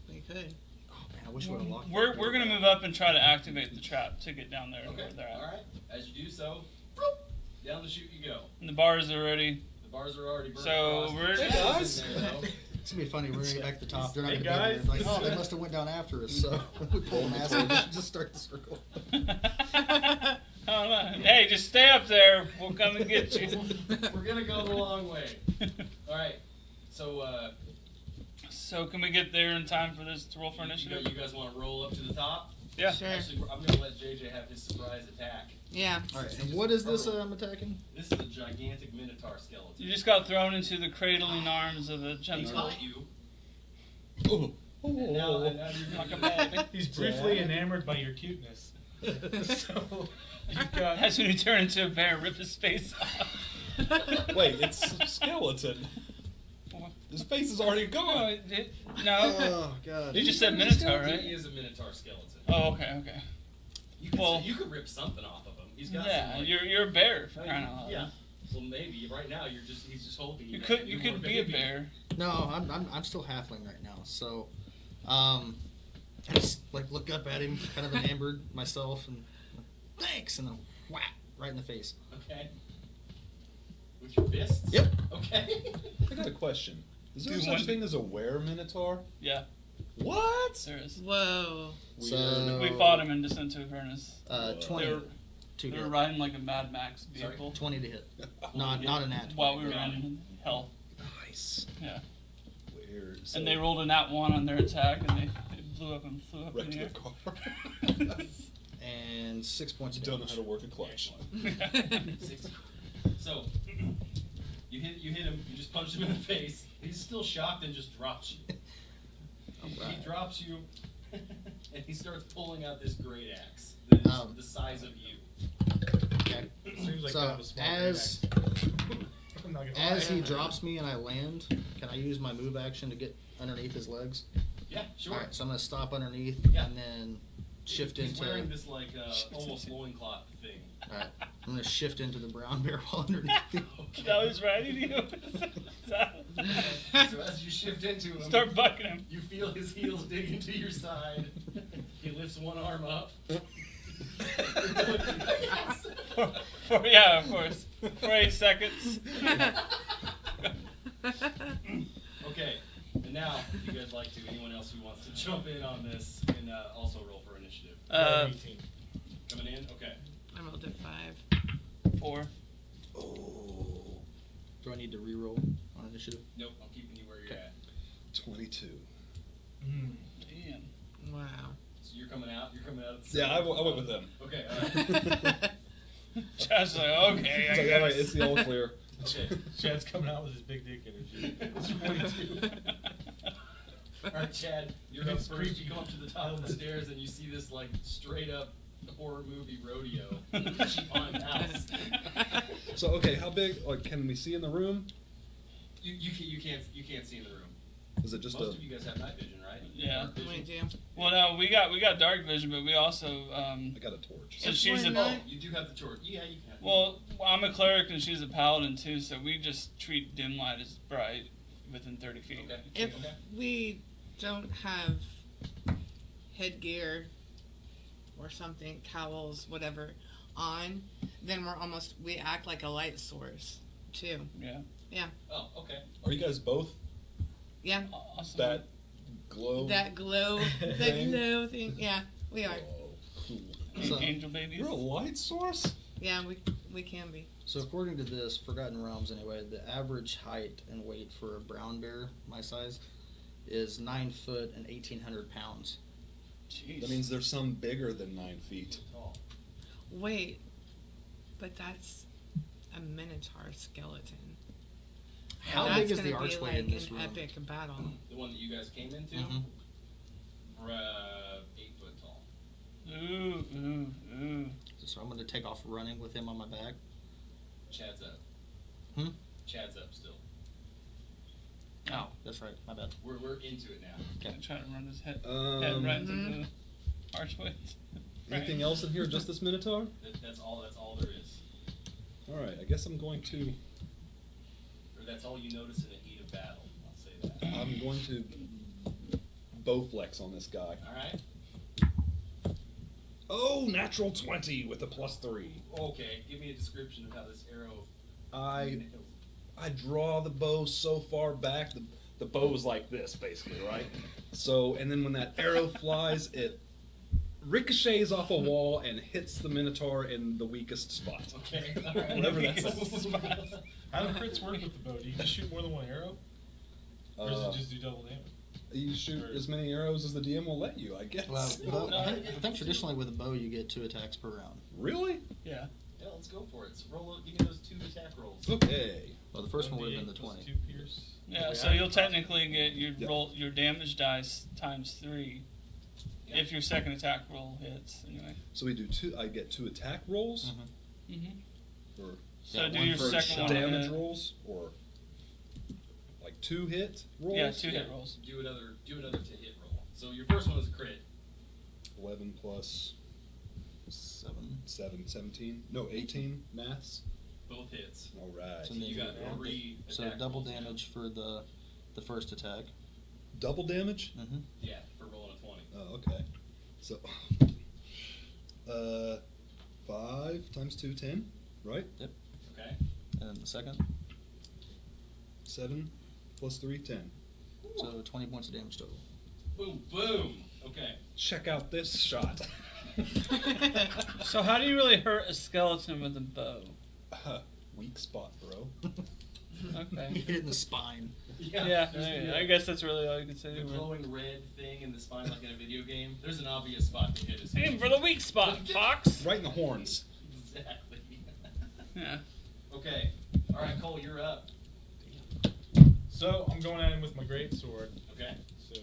We could. Oh man, I wish we would have locked. We're gonna move up and try to activate the trap to get down there okay. where they're at. All right. As you do so, bloop, down the chute you go. And the bars are ready. The bars are already burned. So across. we're- Chad's Hey, guys. in there, though. It's gonna be funny. We're gonna get back to the top. They're not Hey, gonna be guys. able to. Like, oh, they must have went down after us. So we pull the mask and just start the circle. Oh, no. Hey, just stay up there. We'll come and get you. We're gonna go the long way. All right. So So can we get there in time for this to roll for you initiative? guys want to roll up to the top? Yeah. Sure. Actually, I'm gonna let JJ have his surprise attack. Yeah. All right. And what is this I'm attacking? This is a gigantic minotaur skeleton. You just got thrown into the cradling arms of a He gentle. caught you, Oh. and now you're Like a gonna baby. he's briefly enamored by your cuteness. So you've got. That's when you turn into a bear and rip his face off. Wait, it's a skeleton. His face is already No, gone. no. Oh god. You just said Minotaur, He right? is a minotaur skeleton. Oh, okay, okay. You could rip something off of him. He's got Yeah, some, like, you're a bear for crying out loud. Yeah. Well, maybe right now he's just hoping. You that could you're more be a baby. bear. No, I'm still halfling right now. So, I just like look up at him, kind of enamored myself, and thanks, and then whack right in the face. Okay. With your fists? Yep. Okay. I got a question. Is there Do such one- thing as a were-minotaur? Yeah, What? there is. Whoa. So We fought him in Descent to Avernus. 20 They were, to they were hit. riding like a Mad Max vehicle 20 to hit. Not a nat. while we were Got it. in hell. Nice. Yeah. Where? And they rolled a nat 1 on their attack, and they blew up in wrecked the the air. car. And 6 points You of don't know damage. how to work a clutch. 60. So you hit him. You just punch him in the face. He's still shocked and just drops you. He drops you, and he starts pulling out this great axe that is the size of you. Okay. Seems like So kind of a smart as I'm not gonna as lie. he drops me and I land, can I use my move action to get underneath his legs? Yeah, sure. All right, so I'm gonna stop underneath Yeah. and then shift He's into. wearing this like almost loincloth thing. All right, I'm gonna shift into the brown bear while underneath. That was riding you. So as you shift into him, Start bucking him. you feel his heels dig into your side. He lifts one arm up. Yeah, of course. For 8 seconds. Okay, and now, if you guys like to, anyone else who wants to jump in on this can also roll for initiative. 18. Coming in? Okay. I rolled a 5. 4. Oh. Do I need to re-roll on initiative? Nope, I'm keeping you where you're Okay. at. 22. Damn. Wow. So you're coming out of the Yeah, I went with them. Okay, alright. Josh's like, okay, It's I like, guess. all right, it's the all clear. Okay. Chad's coming out with his big dick energy. It's 22. Alright, Chad, you're up It's first. creepy. You go up to the top of the stairs and you see this like straight up horror movie rodeo in a cheap haunted house. So okay, how big? Like, can we see in the room? You can't see in the room. Is it just Most a? of you guys have night vision, right? Yeah. Dark vision? We do. Well, no, we got dark vision, but we also I got a torch. so If she's we're a not- Oh, you do have the torch. Yeah, you can have well, I'm a cleric and she's a paladin too, so we just treat dim light as bright within 30 feet. Okay. If Okay. we don't have headgear or something, cowls, whatever, on, then we act like a light source too. Yeah. Oh, okay. Are you guys both Yeah, Awesome. that glow? that glow thing. Yeah, we are. Whoa, cool. So- Angel babies. You're a light source. Yeah, we can be. So according to this, Forgotten Realms anyway, the average height and weight for a brown bear my size is 9 foot and 1,800 pounds. Jeez. That means there's some bigger than 9 feet. Oh. Wait, But that's a minotaur skeleton. How That's big is gonna the be archway like in this an room? epic battle. The one that you guys came into, Mhm. 8 foot tall. Ooh. So I'm going to take off running with him on my back. Chad's up. Hmm? Chad's up still. Oh, that's right. My bad. We're into it now. I'm trying to run his head Um, right into the archway. Anything else in here? Just this Minotaur? That's all there is. All right. I guess I'm going to. Or that's all you notice in the heat of battle. I'll say that. I'm going to bow flex on this guy. All right. Oh, natural 20 with a +3. Okay. Give me a description of how this arrow. I draw the bow so far back, the bow is like this, basically, right? So, and then when that arrow flies, it ricochets off a wall and hits the Minotaur in the weakest spot. Okay. All right. Whatever that Okay. says. How do crits work with the bow? Do you just shoot more than one arrow? Or does it just do double damage? You shoot as many arrows as the DM will let you, I guess. Well, I think traditionally with a bow you get 2 attacks per round. Really? Yeah. Yeah, let's go for it. So give me those 2 attack rolls. Okay. Well, the first one would have 1d8 been the plus 20. 2 pierce. Yeah, Okay, so you'll technically get your Yep. roll your damage dice ×3 Yeah. if your second attack roll hits. Anyway. So we do I get 2 attack rolls? Or So Yeah, do one your for each second shot. one. damage rolls? Or like 2 hit rolls? Yeah, 2 hit rolls. Do another to hit roll. So your first one was a crit. 11 plus 7. 17. No, 18 maths. Both hits. All right. So You got Yeah. 3 So attack double rolls now. damage for the first attack. Double damage? Mm-hmm. Yeah, for rolling a 20. Oh, okay. So, 5 times 2, 10, right? Yep. Okay. And then the second, 7 plus 3, 10. so 20 points of damage total. Boom, boom. Okay. Check out this shot. So how do you really hurt a skeleton with a bow? Weak spot, bro. Okay. You hit it in the spine. Yeah, there's I guess that's really all you can say. the about it. glowing red thing in the spine, like in a video game. There's an obvious spot to hit. Aim for the weak spot, Fox. Right in the horns. Exactly. Yeah. Okay. All right, Cole, you're up. So I'm going at him with my great sword. Okay. So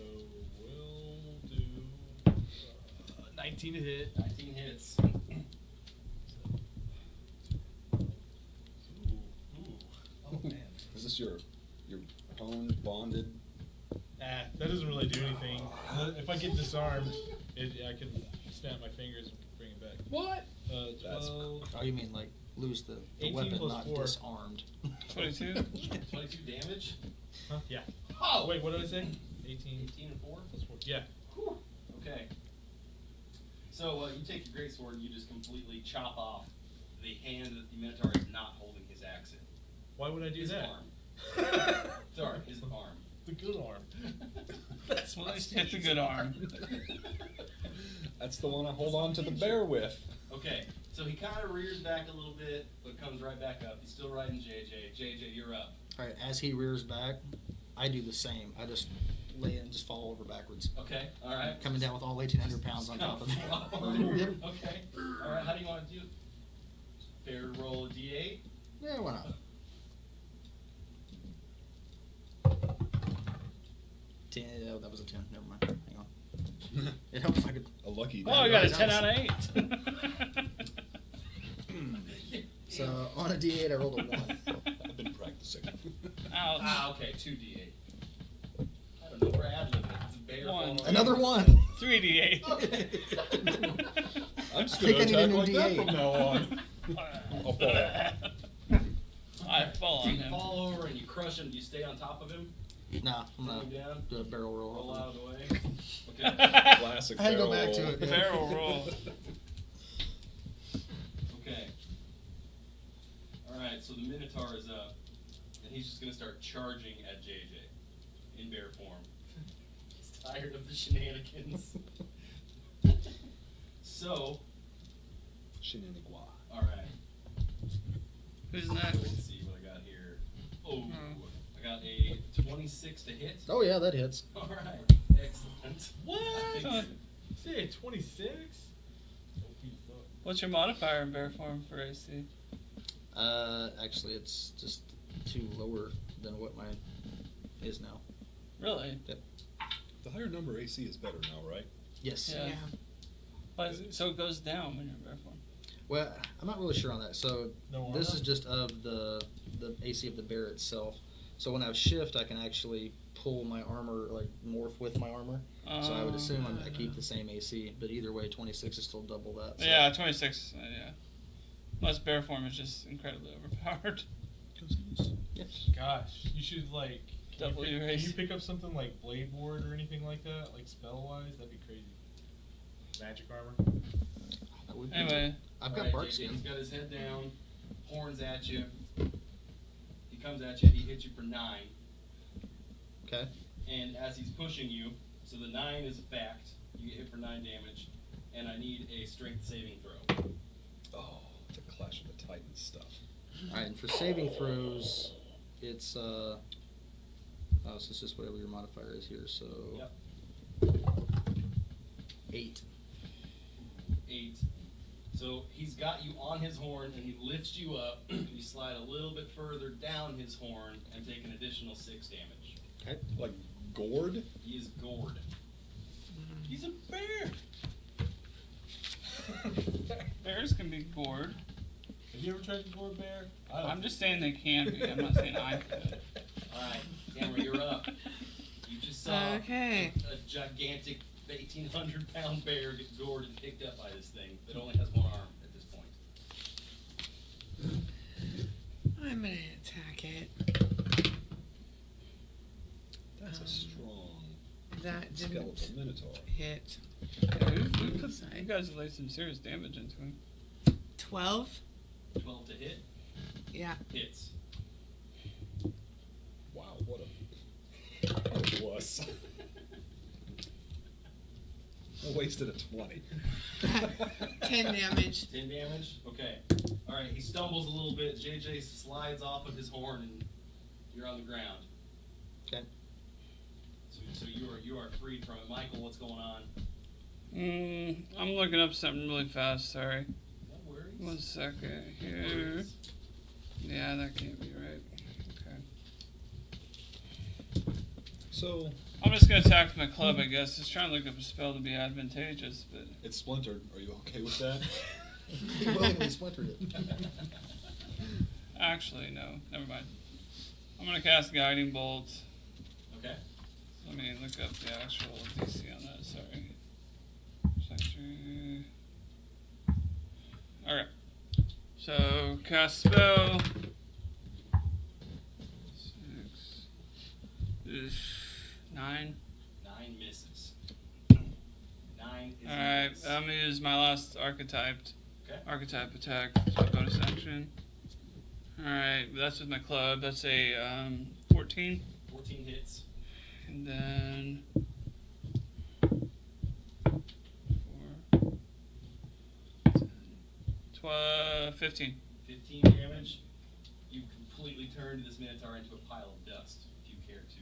we'll do 19 to hit. 19 hits. Oh man. Is this your honed, bonded? That doesn't really do anything. If I get disarmed, I can snap my fingers and bring it back. What? 12. Oh, you mean like lose the 18 weapon, plus not 4. disarmed. 22. 22 damage. Huh? Yeah. Oh! Wait, what did I say? 18 18 and 4? plus 4. Yeah. Whew. Okay. So you take your greatsword and you just completely chop off the hand that the Minotaur is not holding his axe in. Why would I do His that? arm. Sorry, his arm. The good arm. That's well, it's a good arm. That's the one I hold on to the bear with. Okay, so he kind of rears back a little bit, but comes right back up. He's still riding JJ. JJ, you're up. All right, as he rears back, I do the same. I just lay and just fall over backwards. Okay, all right. Coming down with all 1,800 pounds on top of me. Yep. Okay, all right. How do you want to do it? Fair to roll a d8. Yeah, why not? 10. Oh, that was a 10. Never mind. Hang on. It helped if I could. A lucky Oh, I got a Nice. 10 out of 8. So on a D8, I rolled a 1. I've been practicing. Ouch. Ah, okay, 2d8. I don't know where ad-lib is. It's a bear. One. falling Another over. 1. 3d8. I'm just I think going I to need a attack new like that D8. from now on. I'll fall. I fall So on you him. fall over and you crush him. Do you stay on top of him? Nah, I'm Bring gonna him down? do a barrel roll. Roll off out of of the way. him. Okay. Classic I had to go barrel back to roll. it. Yeah. Barrel roll. Okay. Alright, so the Minotaur is up, and he's just gonna start charging at JJ in bear form. He's tired of the shenanigans. So, Shenanigua. alright, Who's next? let's see what I got here. Oh, I got a 26 to hit. Oh yeah, that hits. Alright, excellent. What? Huh. Say 26? What's your modifier in bear form for AC? Actually, it's just 2 lower than what mine is now. Really? The higher number AC is better now, right? Yes. Yeah. Yeah. But so it goes down when you're in bear form. Well, I'm not really sure on that. So No this armor? is just of the AC of the bear itself. So when I shift, I can actually pull my armor, like morph with my armor. So I would assume I keep the same AC, but either way, 26 is still double that. So. Yeah, 26. Yeah. Unless bear form is just incredibly overpowered. Yes. Gosh, you should like. Double your Can AC. you pick up something like Blade Ward or anything like that, like spell wise? That'd be crazy. Magic armor. That would be Anyway, I've All got right, bark JJ, skin. He's got his head down, horns at you. He comes at you, he hits you for 9. Okay. And as he's pushing you, so the 9 is a fact, you get hit for 9 damage, and I need a strength saving throw. Oh, the Clash of the Titans stuff. All right, and for saving throws, it's oh, so it's just whatever your modifier is here. So Yep. 8. 8. So he's got you on his horn, and he lifts you up. You slide a little bit further down his horn and take an additional 6 damage. Okay. Like gourd? He is gored. he's a bear. Bears can be gored. Have you ever tried to gore a bear? I'm just saying they can be. I'm not saying I could. Alright, Cameron, you're up. You just saw Okay. a gigantic 1,800-pound bear get gored and picked up by this thing that only has one arm at this point. I'm gonna attack it. That's a strong That didn't skeletal minotaur. hit. Yeah, you guys laid some serious damage into him. 12? 12 to hit. Yeah. Hits. Wow, what a wuss. I wasted a 20. 10 damage. 10 damage? Okay. Alright, he stumbles a little bit. JJ slides off of his horn and you're on the ground. Okay. So you are freed from it. Michael, what's going on? I'm looking up something really fast. Sorry. No worries. 1 second No here. worries. Yeah, that can't be right. Okay. So, I'm just gonna attack with my club, I guess. Just trying to look up a spell to be advantageous, but it's splintered. Are you okay with that? He willingly splintered it. actually, no. Never mind. I'm gonna cast Guiding Bolt. Okay. Let me look up the actual DC on that. Sorry. Section. Alright. So, cast spell. 6. 9. 9 misses. 9 is a Alright, miss. I'm gonna use my last archetype. Okay. Archetype attack. So bonus action. Alright, that's with my club. That's a 14. 14 hits. And then 15. 15 damage. You completely turned this minotaur into a pile of dust. If you care to.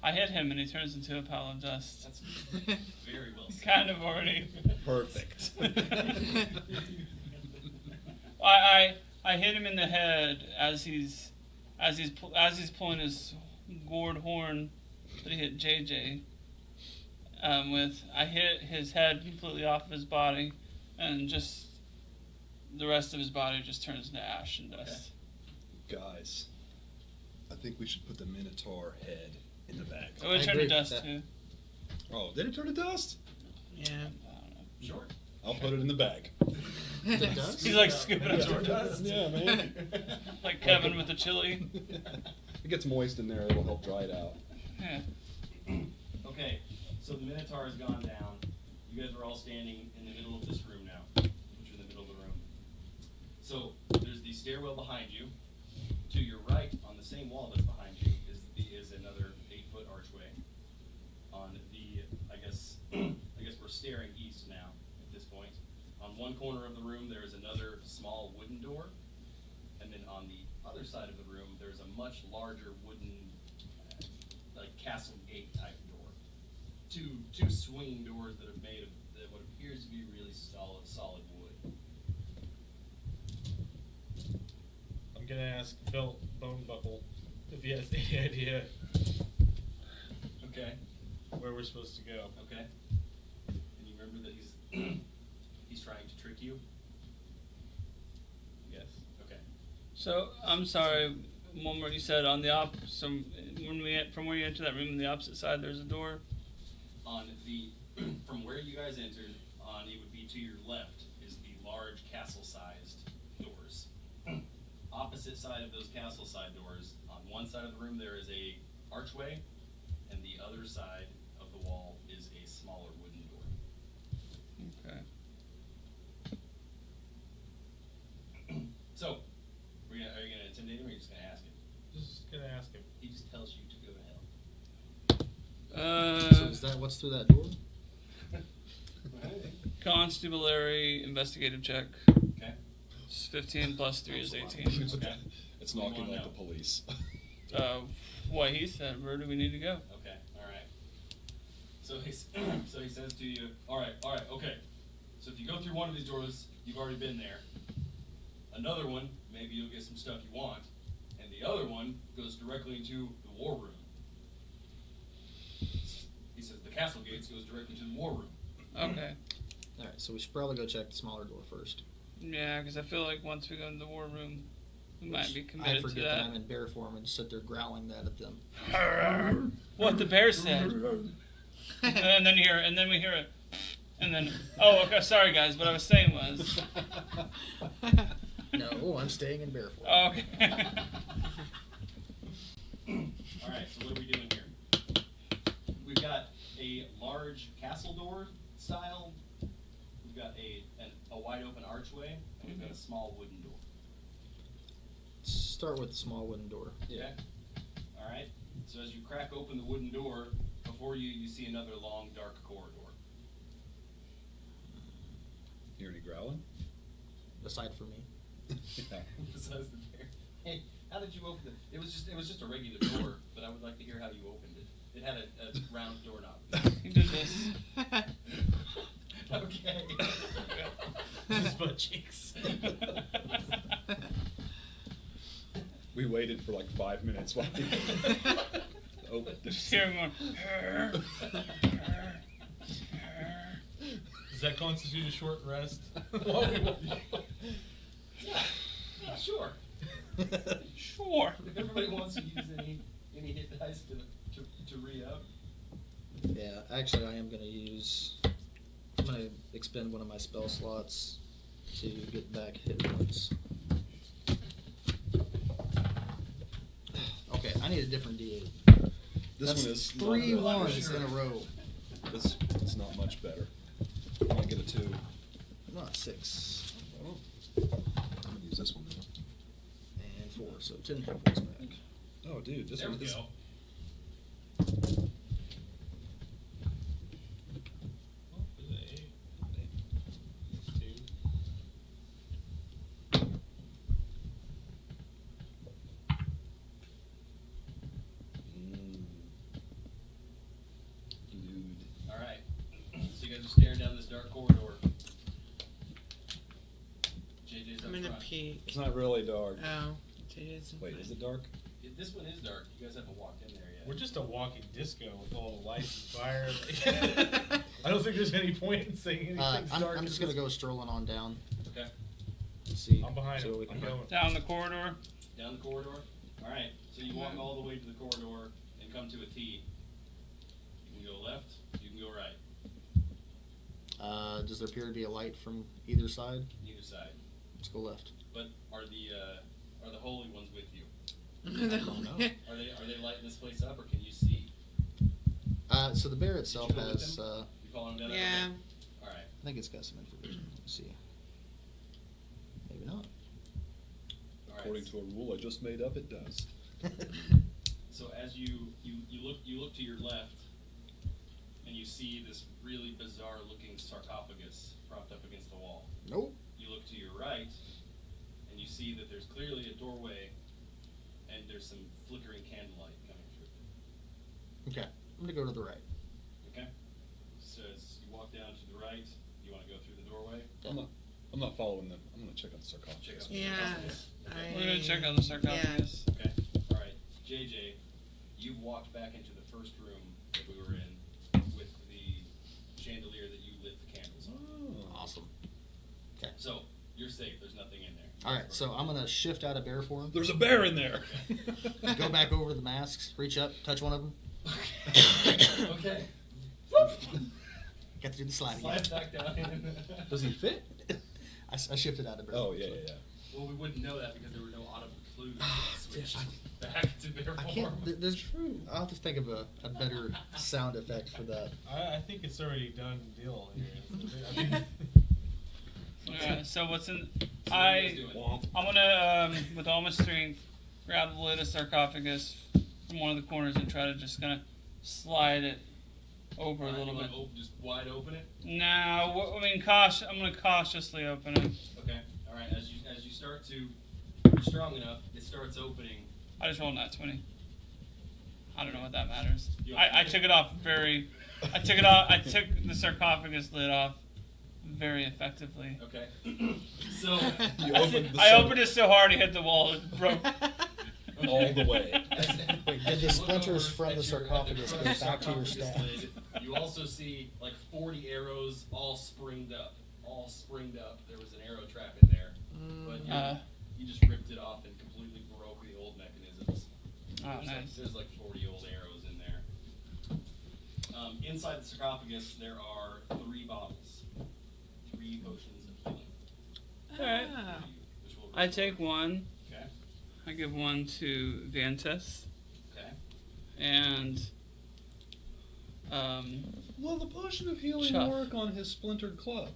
I hit him and he turns into a pile of dust. That's very well said. Kind of already. Perfect. I hit him in the head as he's pulling his gourd horn that he hit JJ with. I hit his head completely off of his body, and just the rest of his body just turns to ash and dust. Guys, I think we should put the minotaur head in the bag. Oh, it I turned to agree with dust that. too. Oh, did it turn to dust? Yeah. I don't know. Sure. I'll put it in the bag. The dust? He's like scooping up Yeah. dust. Yeah, man. Like Kevin with the chili. It gets moist in there. It'll help dry it out. Yeah. Okay, so the minotaur has gone down. You guys are all standing in the middle of this room now, which are in the middle of the room. So there's the stairwell behind you. To your right, on the same wall that's behind you, is another 8-foot archway. On the, I guess we're staring east now at this point. On one corner of the room, there is another small wooden door, and then on the other side of the room, there's a much larger wooden, like castle gate type door. Two swinging doors that are made of what appears to be really solid wood. gonna ask Bone Buckle if he has any idea Okay. where we're supposed to go. Okay. And you remember that he's he's trying to trick you? Yes. Okay. So I'm sorry. One more. You said on the from where you enter that room on the opposite side, there's a door. On the from where you guys entered, on it would be to your left is the large castle-sized doors. Opposite side of those castle-side doors, on one side of the room there is a archway, and the other side of the wall is a smaller wooden door. Okay. So, are you gonna intimidate him, or are you just gonna ask him? Just gonna ask him. He just tells you to go to hell. So is that what's through that door? Constabulary investigative check. Okay. It's 15 plus 3 is 18. Okay. It's What do you knocking wanna like know? the police. What he said. Where do we need to go? Okay, all right. So he so he says to you, all right, okay. So if you go through one of these doors, you've already been there. Another one, maybe you'll get some stuff you want, and the other one goes directly into the war room. He says the castle gates goes directly to the war room. Okay. All right, so we should probably go check the smaller door first. Yeah, because I feel like once we go in the war room, we might be I committed to forget that I'm that. in bear form and just sit there growling that at them. What the bear said. And then we hear it. And then, oh, okay, sorry guys, what I was saying was. No, I'm staying in bear form. Oh, okay. All right, so what are we doing here? We've got a large castle door style. We've got a wide open archway, and we've got a small wooden door. Start with the small wooden door. Okay. All right. So as you crack open the wooden door, before you see another long, dark corridor. Hear any growling? Aside from me. Yeah. Besides the bear. Hey, how did you open it? It was just a regular door, but I would like to hear how you opened it. It had a round doorknob. He did this. Okay. His butt cheeks. We waited for like 5 minutes while he opened Just it. hear him going. Does that constitute a short rest? Yeah, sure. Sure. If everybody wants to use any hit dice to re-up. Yeah, actually, I am going to use. I'm going to expend one of my spell slots to get back hit points. Okay, I need a different D8. This That's one is three not ones in a row. This is not much better. I might get a 2. Not 6 Oh. I'm gonna use this one now. and 4, so 10 hit points back. Oh, dude, this There one we is. go. Dude. All right. So you guys are staring down this dark corridor. JJ's up I'm gonna front. peek. It's not really dark. Oh, it is. Wait, is it dark? This one is dark. You guys haven't walked in there yet. We're just a walking disco with all the lights and fire. I don't think there's any point in saying anything's dark. I'm just going to go strolling on down. Okay. See, I'm behind see him. what we I'm can going. do. Down the corridor. Down the corridor. All right. So you walk all the way to the corridor and come to a T. You can go left. You can go right. Does there appear to be a light from either side? Either side. Let's go left. But are the holy ones with you? I don't know. Are they lighting this place up, or can you see? So the bear itself Did you go with has, them? You following them down? Yeah. All right. I think it's got some information. Let's see. Maybe not. All right. According to a rule I just made up, it does. So as you look to your left, and you see this really bizarre looking sarcophagus propped up against the wall. Nope. You look to your right, and you see that there's clearly a doorway, and there's some flickering candlelight coming through. Okay. I'm going to go to the right. Okay? So as you walk down to the right, you want to go through the doorway? I'm I'm not following them. I'm gonna check out the sarcophagus. Check out Yeah. We're gonna check out the sarcophagus. Okay. All right, JJ, you walked back into the first room that we were in with the chandelier that you lit the candles on. Oh. Awesome. Okay. So you're safe. There's nothing in there. All right, so I'm gonna shift out of bear form. There's a bear in there. Go back over the masks. Reach up, touch one of them. Okay. Got to do the slide Slide again. back down in. Does he fit? I shifted out of bear Oh form. yeah, so- yeah, yeah. Well, we wouldn't know that because there were no audible clues. Yeah, Switch back to bear I form. can't. There's true. I'll have to think of a better sound effect for that. I think it's already done deal here. I mean, Alright, so what's in? So what are you guys doing? Womp. I'm gonna, with all my strength, grab the lid of the sarcophagus from one of the corners and try to just kind of slide it over a Alright, little you bit. wanna just wide open it. Now, I mean, I'm gonna cautiously open it. Okay. All right. As you start to, you're strong enough. It starts opening. I just rolled that 20. I don't know what that matters. You- I took it off very. I took it off. I took the sarcophagus lid off very effectively. Okay. So You opened the I opened it so hard it hit the wall. It broke. all the way. Wait, did the splinters from the sarcophagus go back to your staff? You also see like 40 arrows all springed up. All springed up. There was an arrow trap in there, but you just ripped it off and completely broke the old mechanisms. Oh, There's like- nice. There's like 40 old arrows in there. Inside the sarcophagus, there are 3 bottles, 3 potions of healing. Alright. Ah. Which will I take one. Okay. I give one to Vantes, Okay. and Will the potion of healing Chuff. work on his splintered club?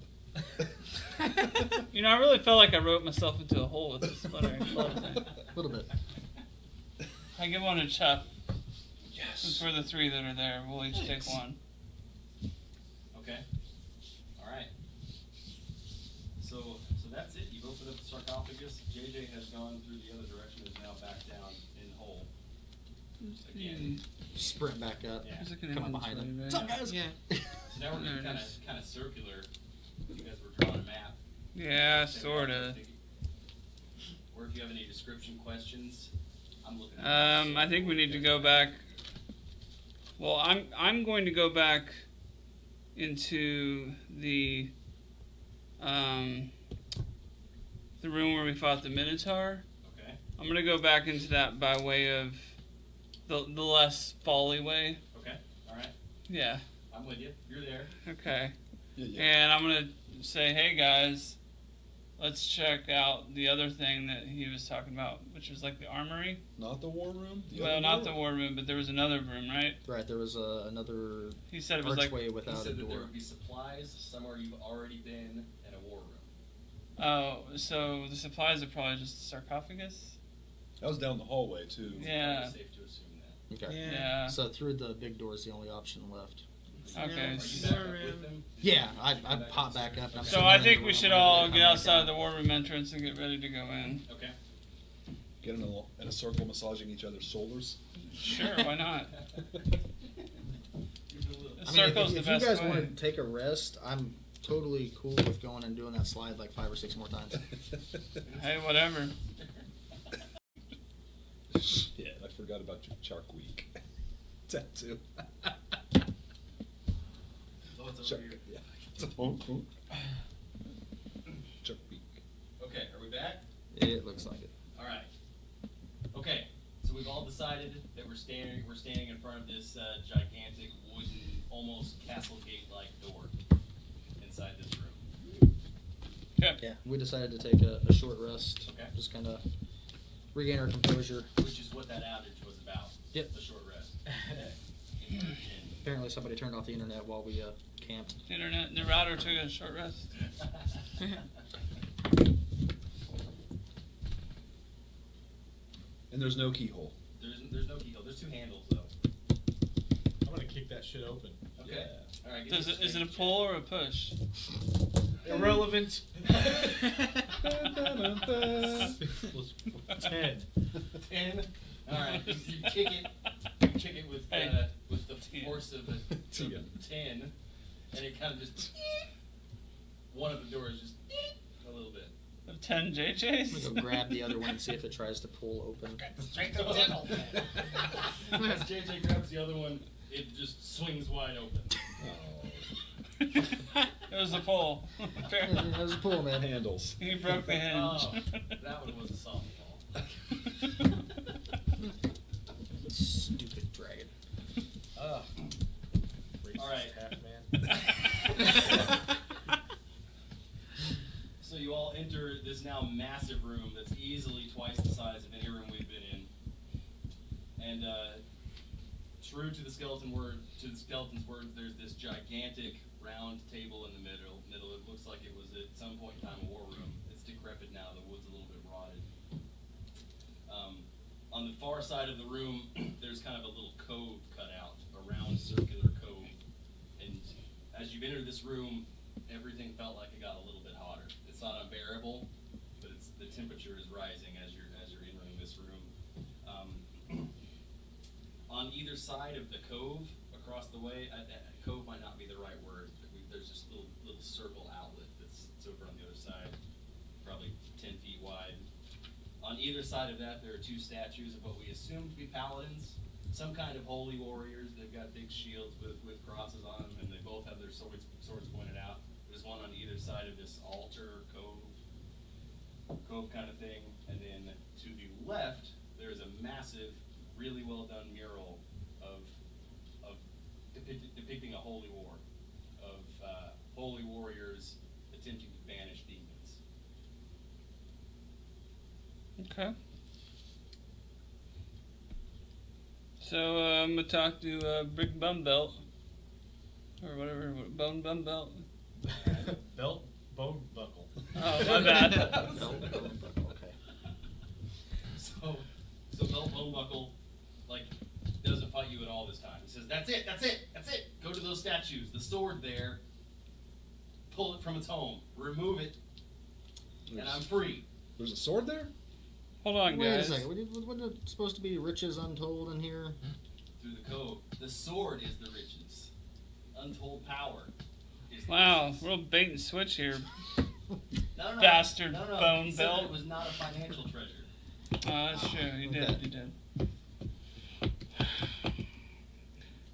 you know, I really felt like I wrote myself into a hole with this sputtering club thing. A little bit. I give one to Chuff. Yes. Since we're the 3 that are there, we'll each Thanks. take one. Okay. All right. So that's it. You've opened up the sarcophagus. JJ has gone through the other direction. Is now back down in the hole again. Sprint back up. Yeah. There's like an Come on behind inventory, him. right? What's up, guys? Yeah. So now we're There getting it is. kind of circular. You guys were drawing a map. Yeah, sorta. Or if you have any description questions, I'm looking. I think we need to go back. Well, I'm going to go back into the room where we fought the Minotaur. Okay. I'm gonna go back into that by way of the less folly way. Okay. All right. Yeah. I'm with you. You're there. Okay. Yeah, yeah. And I'm gonna say, hey guys, let's check out the other thing that he was talking about, which was like the armory. Not the war room? The Well, other not the war room, but there was another room, right? Right, there was another He said it was like. archway He without a said that there door. would be supplies somewhere you've already been and a war room. Oh, so the supplies are probably just the sarcophagus? That was down the hallway too. Yeah. It's safe to assume that. Okay. Yeah. Yeah. So through the big door is the only option left. Okay. Are you so- back up with them? Yeah, I pop back up. And I'm So sitting I in think the we room, should I'm all ready to get come back outside out. the war room entrance and get ready to go in. Okay. Get in a circle massaging each other's shoulders. Sure, why not? The I mean, circle's if the you best guys way. want to take a rest, I'm totally cool with going and doing that slide like 5 or 6 more times. Hey, whatever. Yeah, I forgot about your Chark Week tattoo. Oh, it's over Chark, here. yeah. It's a Chark Week. Okay, are we back? It looks like it. All right. Okay, so we've all decided that we're standing in front of this gigantic wooden, almost castle gate-like door inside this room. Okay. Yeah, we decided to take a short rest. Okay. Just kind of regain our composure. Which is what that outage was about. Yep. The short rest. Apparently somebody turned off the internet while we camped. Internet, the router took a short rest. And there's no keyhole. There's no keyhole. There's 2 handles though. I'm gonna kick that shit open. Okay. All right. Is it a pull or a push? Irrelevant. 10. 10. All right. You kick it. You kick it with Hey. with the 10. force of a 10, and it kind of just one of the doors just a 10 I'm JJs? gonna go grab the other one and see if it tries to pull open. The strength of devil. As JJ grabs the other one, it just swings wide open. It was a pull. Fair Yeah, enough. that was a pull, man. Handles. He broke the hinge. Oh, that one was a softball. Stupid dragon. Ugh. All right. Half man. So you all enter this now massive room that's easily twice the size of any room we've been in, and true to the skeleton's words, there's this gigantic round table in the middle. It looks like it was at some point in time a war room. It's decrepit now. The wood's a little bit rotted. On the far side of the room, there's kind of a little cove cut out, a round circular cove, and as you've entered this room, everything felt like it got a little bit hotter. It's not unbearable, but the temperature is rising as you're entering this room. On either side of the cove, across the way, cove might not be the right word. There's this little circle outlet that's over on the other side, probably 10 feet wide. On either side of that, there are two statues of what we assume to be paladins, some kind of holy warriors. They've got big shields with crosses on them, and they both have their swords pointed out. There's one on either side of this altar, cove kind of thing, and then to the left, there's a massive, really well done mural of depicting a holy war, of holy warriors attempting to banish demons. Okay. So I'm gonna talk to Big Bum Belt, or whatever, Bone Bum Belt. Belt, bone buckle. Oh, my bad. Okay. So Belt Bonebuckle, like, doesn't fight you at all this time. He says, that's it. Go to those statues. The sword there. Pull it from its home. Remove it. And I'm free. There's a sword there? Hold on, Wait a guys. second. Wasn't it supposed to be riches untold in here? Through the cove. The sword is the riches. Untold power is the Wow, riches. real bait and switch here. No. Bastard No. bone He said that belt. it was not a financial treasure. That's true. You Okay. did.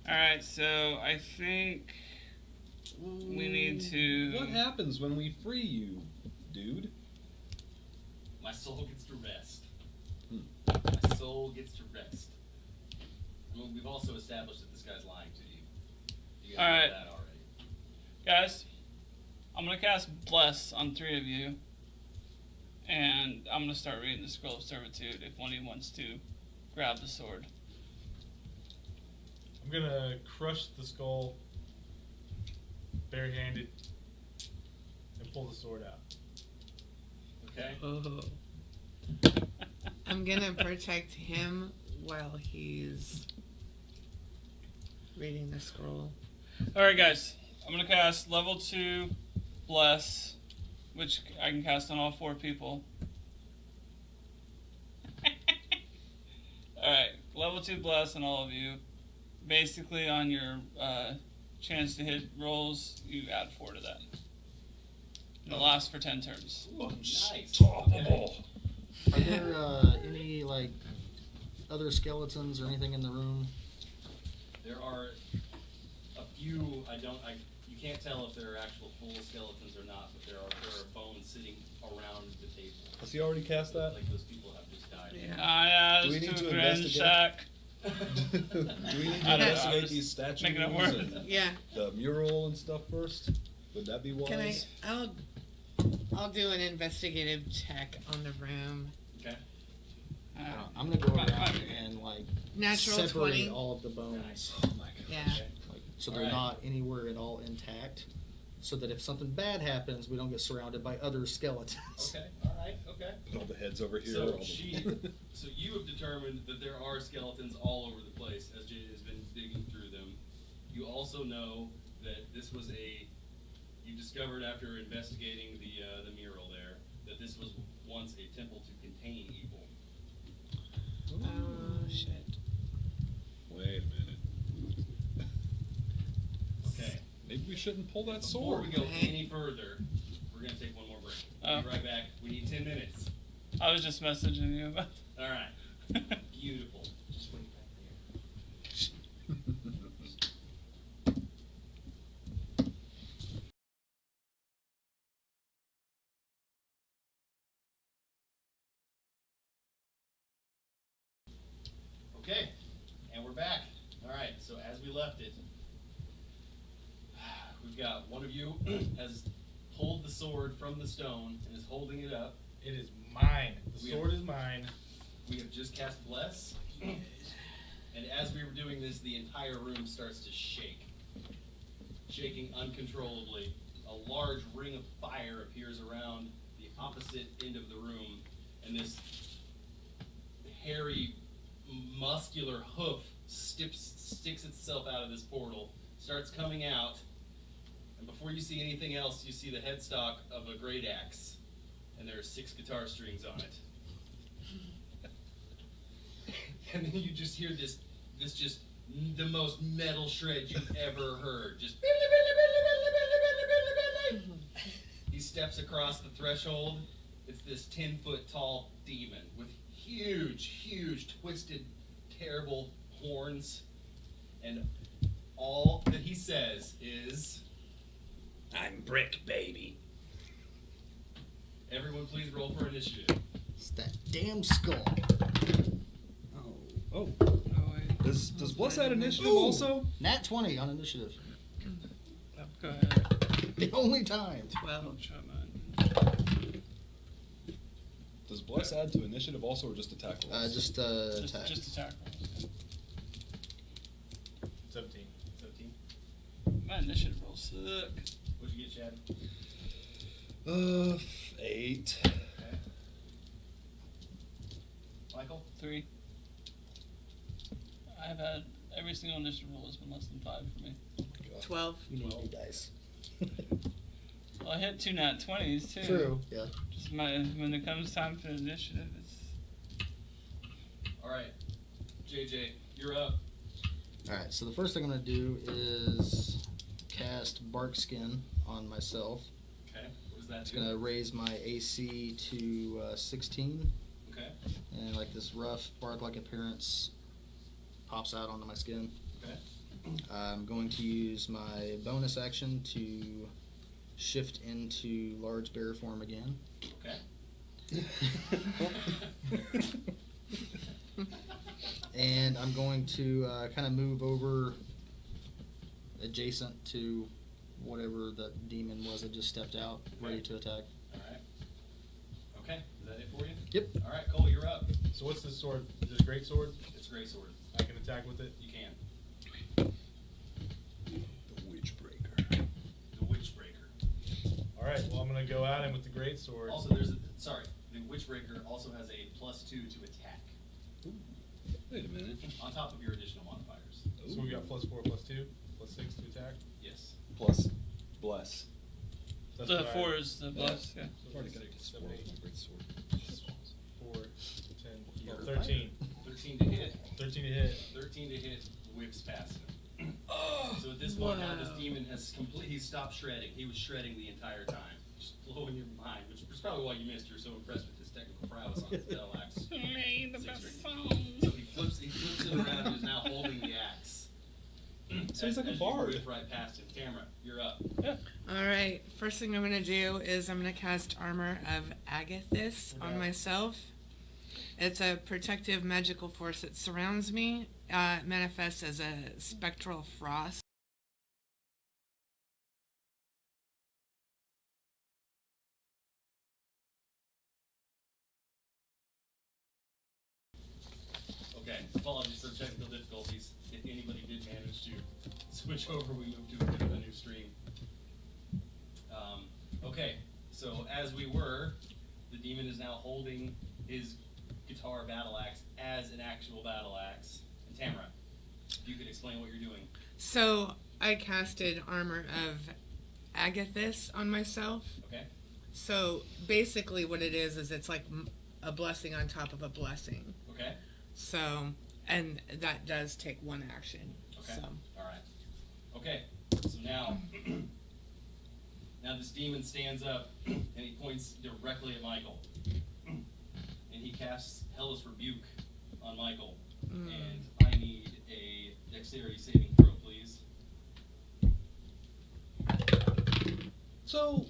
Alright, so I think we need to. What happens when we free you, dude? My soul gets to rest. Hmm. My soul gets to rest. I mean, we've also established that this guy's lying to you. You guys All right. know that already. Guys, I'm going to cast Bless on 3 of you. And I'm going to start reading the Scroll of Servitude if one of you wants to grab the sword. I'm gonna crush the skull barehanded and pull the sword out. Okay? Oh. I'm gonna protect him while he's reading the scroll. Alright, guys. I'm going to cast level 2 Bless, which I can cast on all 4 people. Alright, level 2 Bless on all of you. Basically, on your chance to hit rolls, you add 4 to that. And it lasts for 10 turns. Nice. Unstoppable. Are there any like other skeletons or anything in the room? There are a few. You can't tell if they're actual full skeletons or not, but there are bones sitting around the table. Has he already cast that? Like those people have just died. Yeah. I Do we asked need to to grand investigate? shack. Do we need to I don't know, I'm investigate just these statues making it work. and Yeah. the mural and stuff first? Would that be wise? Can I'll do an investigative check on the room. Okay. I'm gonna go Might- around might be. and like Natural separate 20. all of the bones, Oh my god. Yeah. like, so they're Alright. not anywhere at all intact. So that if something bad happens, we don't get surrounded by other skeletons. Okay. All right. Okay. Put all the heads over here. So all the- so you have determined that there are skeletons all over the place as Jay has been digging through them. You also know that this was you discovered after investigating the mural there that this was once a temple to contain evil. Oh shit. Wait a minute. Okay. Maybe we shouldn't pull that Before sword. we go any further, we're gonna take one more break. Oh. Be right back. We need 10 minutes. I was just messaging you about. All right. Beautiful. Just wait back there. Okay, and we're back. All right, so as we left it, we've got one of you has pulled the sword from the stone and is holding it up. It is mine. The sword is mine. We have just cast Bless, and as we were doing this, the entire room starts to shake, shaking uncontrollably. A large ring of fire appears around the opposite end of the room, and this hairy, muscular hoof sticks itself out of this portal, starts coming out, and before you see anything else, you see the headstock of a great axe, and there are 6 guitar strings on it. And then you just hear this just the most metal shred you've ever heard. Just he steps across the threshold. It's this 10-foot tall demon with huge, twisted, terrible horns, and all that he says is, I'm Brick, baby. everyone please roll for initiative. It's that damn skull. Oh. Oh, wait. Does Bless add initiative Ooh. also? Nat 20 on initiative. Go ahead. The only time. 12. I'll try mine. Does Bless add to initiative also, or just attack rolls? Just attack. Just attack rolls. 17. 17. My initiative rolls suck. What'd you get, Chad? 8. Okay. Michael? 3. I've had every single initiative roll has been less than 5 for me. 12. You need new dice. Well, I hit 2 nat 20s too. True. Yeah. Just when it comes time for initiative, it's. All right, JJ, you're up. Alright, so the first thing I'm going to do is cast Bark Skin on myself. Okay, what does that It's do? going to raise my AC to 16. Okay, And like this rough bark-like appearance pops out onto my skin. okay. I'm going to use my bonus action to shift into large bear form again. Okay. And I'm going to kind of move over adjacent to whatever that demon was that just stepped out, ready to attack. All right. Okay, is that it for you? Yep. All right, Cole, you're up. So what's this sword? Is it a great sword? It's a great sword. I can attack with it. You can. The Witchbreaker. The Witchbreaker. All right. Well, I'm gonna go at him with the great sword. Also, the Witchbreaker also has a +2 to attack Wait a minute. on top of your additional modifiers. So we got +4, +2, +6 to attack. Yes. Plus Bless. That's The what I- 4 is the bless, yeah. I've already got Six, the seven, swirl eight. with my great sword. 4, 10, You're 13. 13 to hit. 13 to hit. 13 to hit. Whips past him. So at this point now, this demon has completely stopped shredding. He was shredding the entire time, just blowing your mind, which is probably why you missed. You're so impressed with his technical prowess on his battle axe. Made the Six best ring. song. So he flips it around and is now holding the axe. So he's like a As bard. You whip right past him. Tamara, you're up. Alright, first thing I'm going to do is I'm going to cast Armor of Agathis on myself. It's a protective magical force that surrounds me. It manifests as a spectral frost. Okay, apologies for technical difficulties. If anybody did manage to switch over, we moved to a bit of a new stream. Okay, so as we were, the demon is now holding his guitar battle axe as an actual battle axe. And Tamara, if you could explain what you're doing. So I casted Armor of Agathis on myself. Okay? So basically what it is it's like a blessing on top of a blessing. Okay? So, and that does take one action. Okay. So. Alright. Okay, so now Now this demon stands up and he points directly at Michael. And he casts Hellish Rebuke on Michael. And I need a dexterity saving throw, please. So,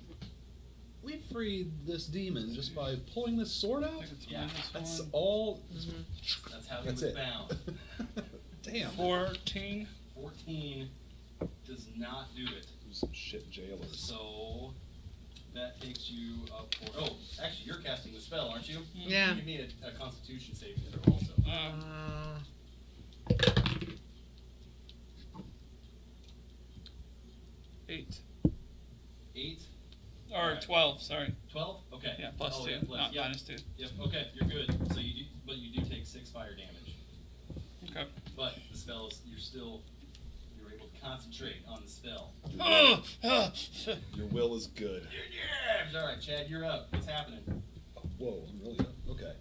we freed this demon just by pulling this sword I out? think it's Yeah, That's -1. all. That's how he That's was it. bound. Damn. 14. 14 does not do it. Some shit jailers. So that takes you up for. Oh, actually, you're casting the spell, aren't you? Yeah. Give me a Constitution saving throw also. 8. 8, Or Alright. 12, sorry. 12. Okay. Yeah, plus oh, 2, Yeah, not yeah. -2. Yep. Okay, you're good. So but you do take 6 fire damage. Okay. But the spell is you're able to concentrate on the spell. Your will is good. Yeah. All right, Chad, you're up. What's happening? Whoa, I'm really up. Okay.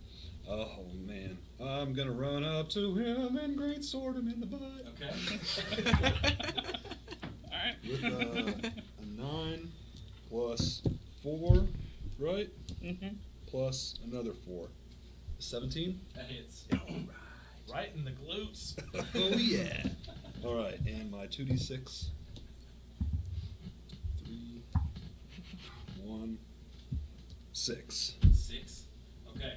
Oh, man. I'm gonna run up to him and great sword him in the butt. Okay. Alright. With a 9 plus 4, right? Mm-hmm. Plus another 4. 17? That hits. Right in the glutes. Oh, yeah. All right, and my 2d6. 3, 1, 6. 6. Okay.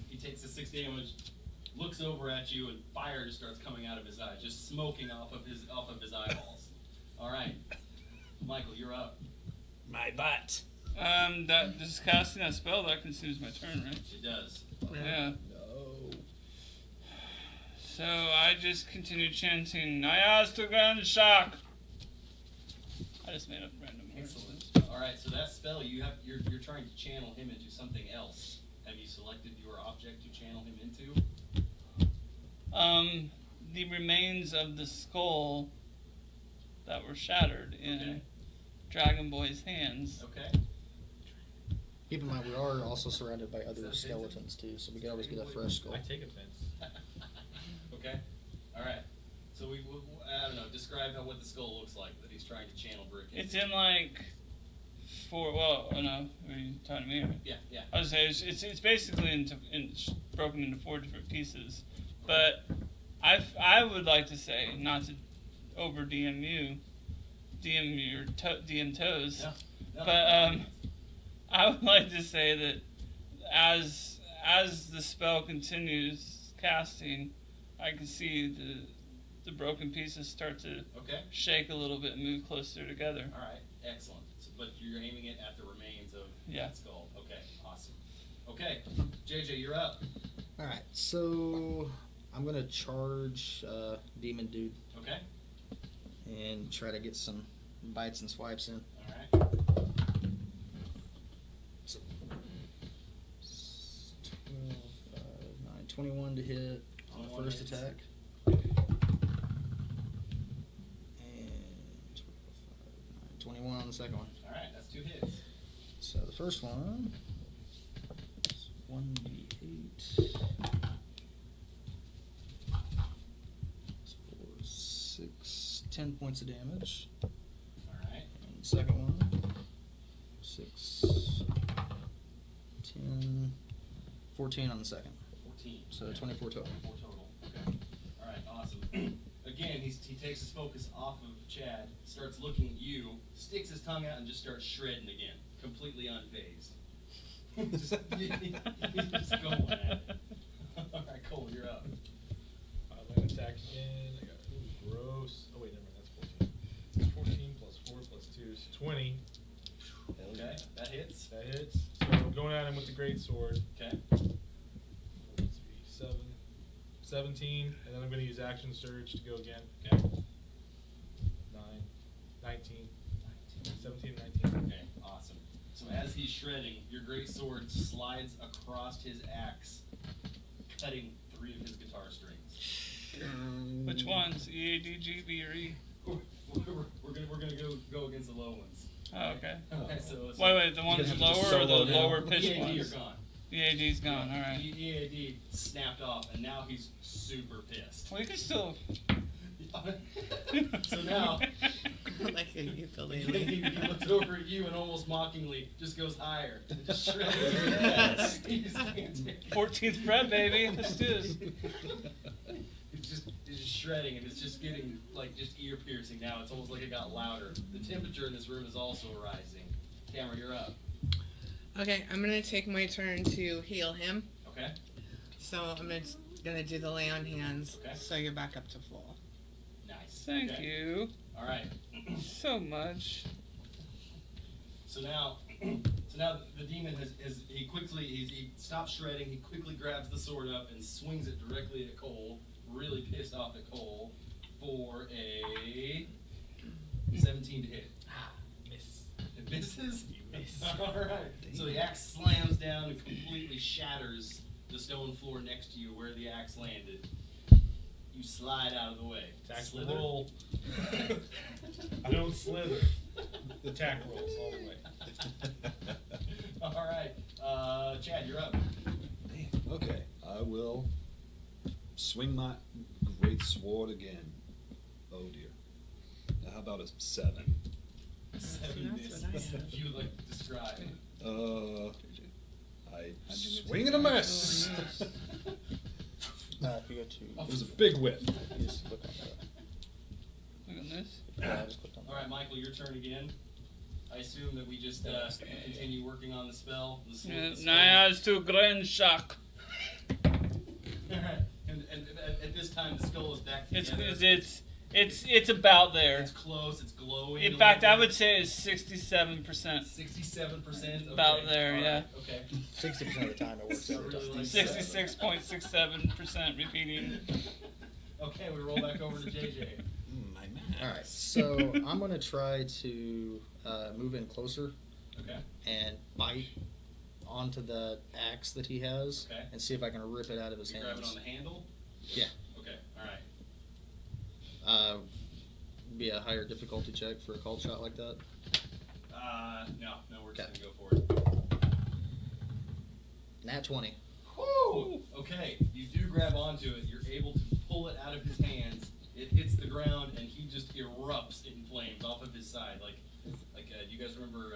He takes the 6 damage, looks over at you, and fire just starts coming out of his eyes, just smoking off of his eyeballs. All right, Michael, you're up. My butt. That just casting that spell, that consumes my turn, right? It does. Yeah. No. So I just continue chanting, I asked to grand shock. I just made up random words. Excellent. All right, so that spell you're trying to channel him into something else. Have you selected your object to channel him into? The remains of the skull that were shattered in Okay. Dragon Boy's hands. Okay. Keep in mind, we are also surrounded by Is other that skeletons too, so we can always get a fresh skull. I take offense. Okay. All right. So I don't know. Describe what the skull looks like that he's trying to channel Brick into. It's in like well, oh no, are you talking to me? Right? Yeah. Yeah. I was saying it's basically broken into 4 different pieces, but I would like to say, not to over DM your DM toes, No, but I would like to say that as the spell continues casting, I can see the broken pieces start to Okay. shake a little bit and move closer together. All right. Excellent. So, but you're aiming it at the remains of Yeah. that skull. Okay. Awesome. Okay. JJ, you're up. Alright, so I'm gonna charge Demon Dude Okay. and try to get some bites and swipes in. All right. So, 12, 5, 9, 21 to hit on the 21 first hits. attack. And 21 on the second one. All right. That's 2 hits. So the first one is 1d8. For 6, 10 points of damage. All right. And the second one, 6, 10, 14 on the second. 14. So Okay. 24 total. 24 total. Okay. All right. Awesome. Again, he takes his focus off of Chad, starts looking at you, sticks his tongue out, and just starts shredding again, completely unfazed. He's just going at it. All right, Cole, you're up. I'm gonna attack again. I got gross. Oh wait, never mind. That's 14. 14 plus 4 plus 2 is 20. Okay, that hits. That hits. So I'm going at him with the great sword. Okay. 7, 17, and then I'm going to use action surge to go again. Okay. 9, 19, 17, 19. Okay, awesome. So as he's shredding, your great sword slides across his axe, cutting 3 of his guitar strings. Which ones? E, A, D, G, B, or E? We're gonna go against the low ones. Oh, okay. Okay, so Wait, the ones have to lower or solo the now. lower pitched EAD are ones? gone. EAD's gone, alright. EAD snapped off, and now he's super pissed. We can still. So now, Like a he, ukulele. he looks over at you and almost mockingly just goes higher. And just shreds. Yes. He just can't take it. 14th fret, baby. Let's do this. It's just shredding, and it's just getting like just ear piercing now. It's almost like it got louder. The temperature in this room is also rising. Tamara, you're up. Okay, I'm gonna take my turn to heal him. Okay. So I'm gonna do the lay on hands. Okay. So you're back up to full. Nice. Thank Okay. you All right. so much. So now the demon he stops shredding. He quickly grabs the sword up and swings it directly at Cole. Really pissed off at Cole for a 17 to hit. Miss. It misses. You miss. All right. So the axe slams down and completely shatters the stone floor next to you where the axe landed. You slide out of the way. Attack Slither. roll. I don't slither. The attack rolls all the way. All right. Chad, you're up. Damn. Okay, I will swing my great sword again. Oh dear. How about a 7? 7 That's what I misses. have. If you would like to describe. I swing and a miss. Oh, yes. If you go to, It was a big whiff. you just click on that. Look at this. Yeah, I just clicked on All right, Michael, your turn again. I assume that we just continue working on the spell. The spell. Naya is to grand shock. All right. And at this time, the skull is back together. It's about there. It's close. It's glowing. In a fact, little I would bit. say it's 67%. 67%. About there, All yeah. right, Okay. 60% of the time it works I out. really like Just that. 66.67% repeating. Okay, we roll back over to JJ. My All right, so I'm gonna try to move in closer Okay. and bite onto the axe that he has, Okay. and see if I can rip it out of his You grab it hands. on the handle. Yeah. Okay. All right. Be a higher difficulty check for a called shot like that. No, we're just Okay. gonna go for it. Nat 20. Woo! Okay, you do grab onto it. You're able to pull it out of his hands. It hits the ground, and he just erupts in flames off of his side. Like, you guys remember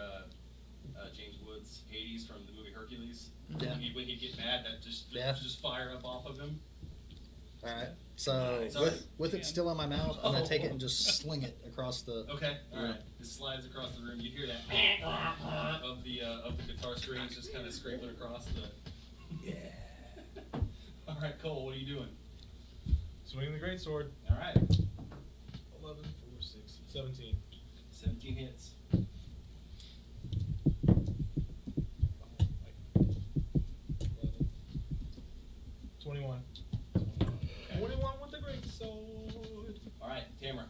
James Woods' Hades from the movie Hercules? Yeah. When he'd get mad, that just Yeah. fire up off of him. All right. So Nice. with it still in my mouth, I'm gonna take it and just sling it across the. Okay, all Yeah. right. It slides across the room. You hear that of the guitar strings just kind of scraping across the. Yeah. All right, Cole, what are you doing? Swinging the great sword. All right, 11, 4, 6, 17. 17 hits. 11, 21. 21 with the great sword. All right, Tamara.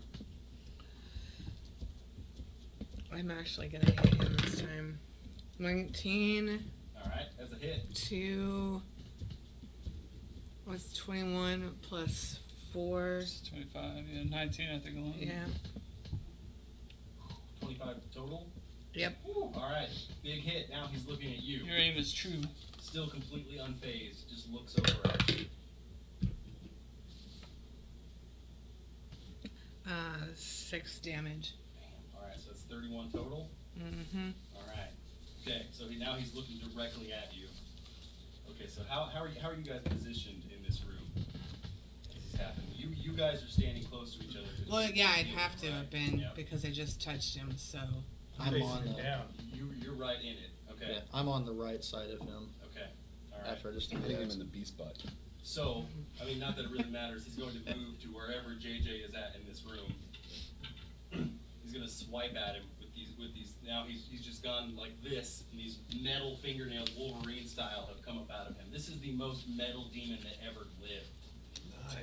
I'm actually gonna hit him this time. 19 All right, that's a hit. to what's 21 plus 4? It's 25, yeah, 19, I think alone. Yeah. 25 total. Yep. Woo, all right, big hit. Now he's looking at you. Your aim is true. Still completely unfazed. Just looks over at you. 6 damage. Bam. All right, so it's 31 total. Mm-hmm. All right. Okay, so now he's looking directly at you. Okay, so how are you guys positioned in this room? As this happened? You guys are standing close to each other. to Well, yeah, I'd feel have it, to right? have been Yep. because I just touched him. So I'm Facing on him the. down. You're right in it. Okay. Yeah, I'm on the right side of him. Okay. All right. After I just Hitting him in the beast butt. So, I mean, not that it really matters. He's going to move to wherever JJ is at in this room. He's going to swipe at him with these. Now he's just gone like this, and these metal fingernails, Wolverine style, have come up out of him. This is the most metal demon that ever lived.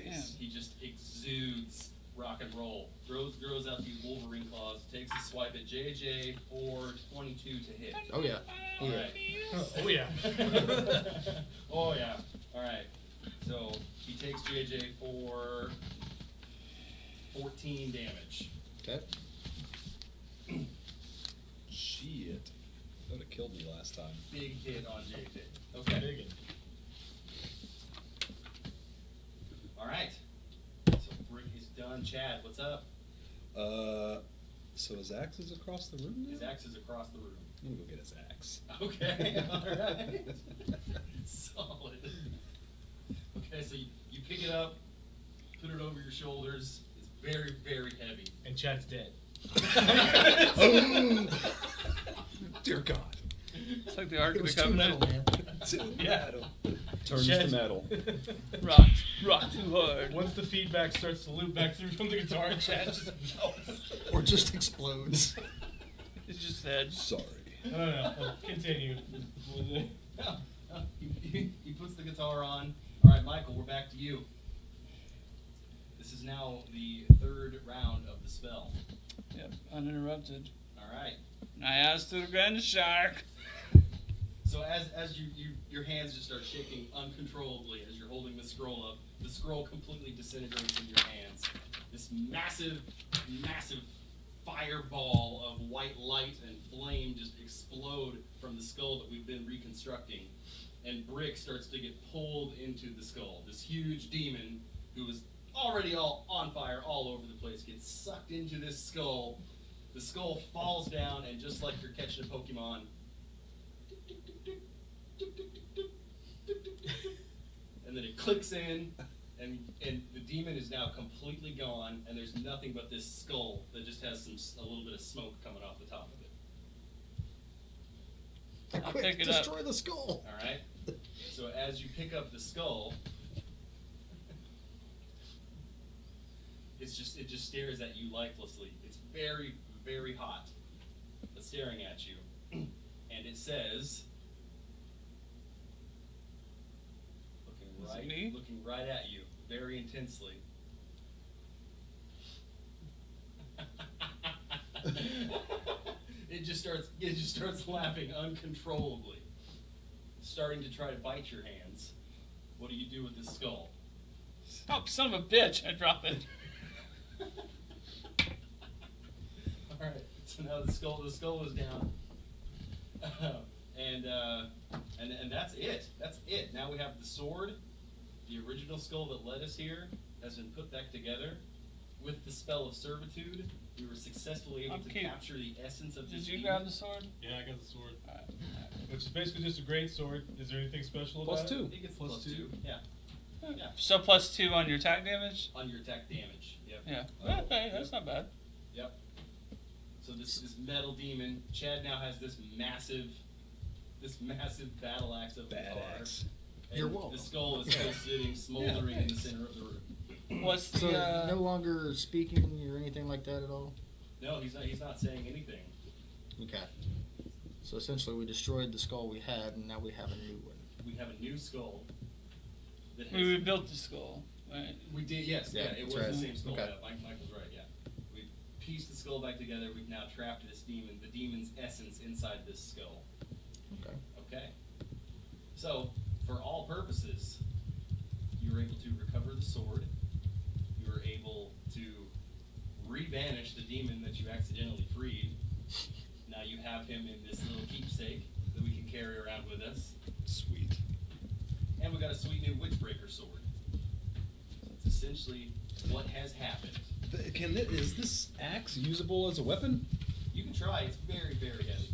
Nice. He just exudes rock and roll. Grows out these Wolverine claws. Takes a swipe at JJ for 22 to hit. Oh yeah. All Yeah. right. Oh, yeah. Oh yeah. All right. So he takes JJ for 14 damage. Okay. Shit. That would have killed me last time. Big hit on JJ. Okay. Biggin. All right. So Brick is done. Chad, what's up? So his axe is across the room now? His axe is across the room. I'm gonna go get his axe. Okay, alright. Solid. Okay, so you pick it up, put it over your shoulders. It's very, very heavy. And Chad's dead. Oh, dear God. It's like the Ark It of was the too metal, Covenant. man. Yeah. Turns to metal. Rock too hard. Once the feedback starts to loop back through from the guitar, Chad just melts. Or just explodes. It's just dead. Sorry. No. Continue. He puts the guitar on. Alright, Michael, we're back to you. This is now the third round of the spell. Yep, uninterrupted. Alright. And I asked to again, shark. So as your hands just start shaking uncontrollably as you're holding the scroll up, the scroll completely disintegrates in your hands. This massive fireball of white light and flame just explode from the skull that we've been reconstructing, and Brick starts to get pulled into the skull. This huge demon who was already all on fire all over the place gets sucked into this skull. The skull falls down, and just like you're catching a Pokemon, and then it clicks in, and the demon is now completely gone, and there's nothing but this skull that just has a little bit of smoke coming off the top of it. I'll Quick, pick it destroy up. the skull. All right. So as you pick up the skull, it just stares at you lifelessly. It's very, very hot, but staring at you, and it says, Is it me? looking right at you, very intensely. It just starts laughing uncontrollably, starting to try to bite your hands. What do you do with this skull? Oh, son of a bitch! I drop it. All right. So now the skull is down, and that's it. That's it. Now we have the sword. The original skull that led us here has been put back together. With the spell of servitude, we were successfully able to Okay. capture the essence of this Did you demon. grab the sword? Yeah, I got the sword. Alright. Which is basically just a great sword. Is there anything special about +2. It gets Plus plus two. two. Yeah. Yeah. So +2 on your attack damage? On your attack damage. Yep. Yeah. Okay, that's not bad. Yep. So this metal demon, Chad now has this massive battle axe of a Bad guitar. axe. And You're welcome. the skull is still sitting smoldering in the center of the room. What's the So no longer speaking or anything like that at all? No, he's not saying anything. Okay. So essentially we destroyed the skull we had and now we have a new one. We have a new skull. That has, we rebuilt the skull, right? we did, yes, Yeah, yeah, it was that's right. the same skull. Okay. Yeah, Michael's right, yeah. We pieced the skull back together. We've now trapped this demon, the demon's essence inside this skull. Okay. Okay. So, for all purposes, you were able to recover the sword. You were able to re-banish the demon that you accidentally freed. Now you have him in this little keepsake that we can carry around with us. Sweet. And we got a sweet new Witchbreaker sword. It's essentially what has happened. Is this axe usable as a weapon? You can try. It's very, very heavy.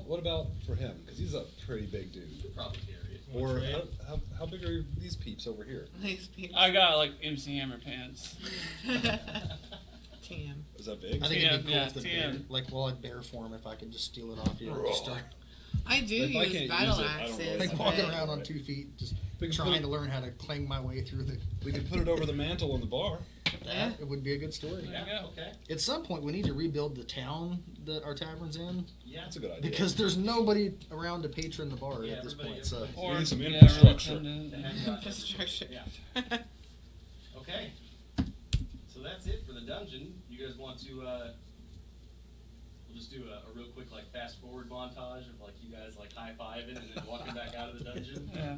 What about for him? Because he's a pretty big You dude. could probably carry it. Or Trade? how big are these peeps over here? These people. I got like MC Hammer pants. TM. Is that big? I think it'd be cool TM, if the yeah, bear, TM. like, well, I'd bear form if I could just steal it off you and just start I do If I use can't battle use it, I don't axes. really like Okay. walking but- around on 2 feet, just We can trying put- to learn how to clang my way through the. We could put it over the mantle in the bar. Yeah. It would be a good story. There you Yeah, go. okay. At some point, we need to rebuild the town that our tavern's in Yeah. That's a good idea. because there's nobody around to patron the bar Yeah, at this everybody- point. So everybody- Or need some yeah, infrastructure. attendant. To have that- Infrastructure. Yeah. Okay. So that's it for the dungeon. You guys want to, we'll just do a real quick, like, fast forward montage of, like, you guys, like, high-fiving and then walking back out of the dungeon. Yeah.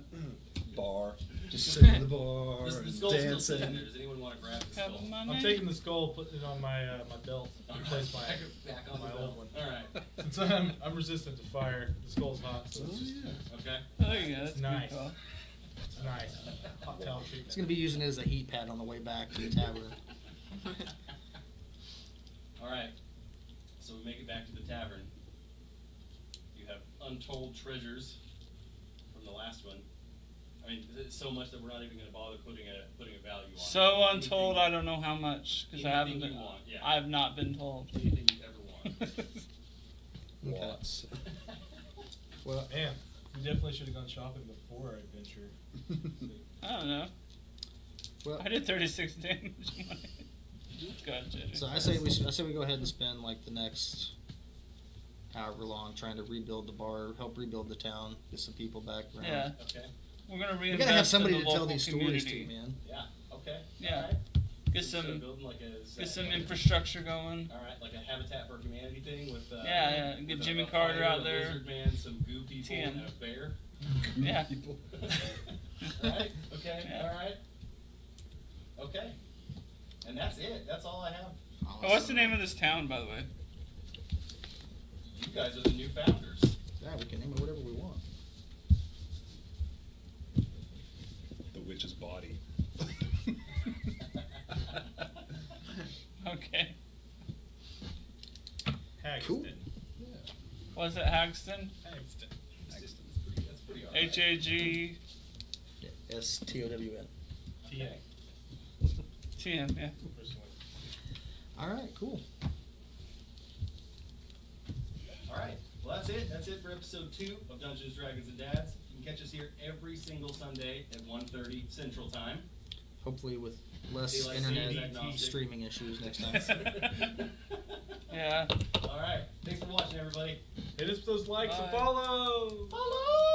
Bar. Just sitting in the bar The and skull's still sitting there. dancing. Does anyone want to grab the Have skull? my I'm name. taking the skull, putting it on my my belt, replace my Back on the my belt. old one. All right. Since I'm resistant to fire, the skull's hot, so Oh, it's just yeah. Okay. Oh, there you go. That's It's nice. good call. it's nice. Hot towel it's treatment. gonna be using it as a heat pad on the way back to the tavern. All right. So we make it back to the tavern. You have untold treasures from the last one. I mean, it's so much that we're not even going to bother putting a value on it. So untold, I don't know how much because I haven't Anything been. you want, yeah. I have not been told. Anything you ever want. Okay. Lots. Well, Man, we definitely should have gone shopping before our adventure. I don't know. well, I did 36 damage. God, Jeddy. so I say we go ahead and spend like the next however long trying to rebuild the bar, help rebuild the town, get some people back around. Yeah, Okay. we're gonna We reinvest gotta have somebody in to the tell local these stories community. to, man. Yeah. Okay. Yeah. All right. Get So some building like a get some infrastructure going. All right, like a Habitat for Humanity thing with. Yeah, get with Jimmy a Carter fighter, out a there. Lizard man, some goo people, TM. and a bear. Yeah. People. Right. Okay. Yeah. All right. Okay. And that's it. That's all I have. Oh, what's the name of this town, by the way? You guys are the new founders. Yeah, we can name it whatever we want. The witch's body. Okay. Hagston. Cool. Was it Hagston? Hagston. That's pretty alright. HAG Yeah, STOWN. TM. TM, yeah. Personally. All right, cool. All right. Well, that's it. That's it for episode 2 of Dungeons, Dragons, and Dads. You can catch us here every single Sunday at 1:30 Central Time. Hopefully with less Daylight internet savings agnostic. streaming issues next time. Yeah. All right. Thanks for watching, everybody. Hit us with those likes and Bye. follow. Follow!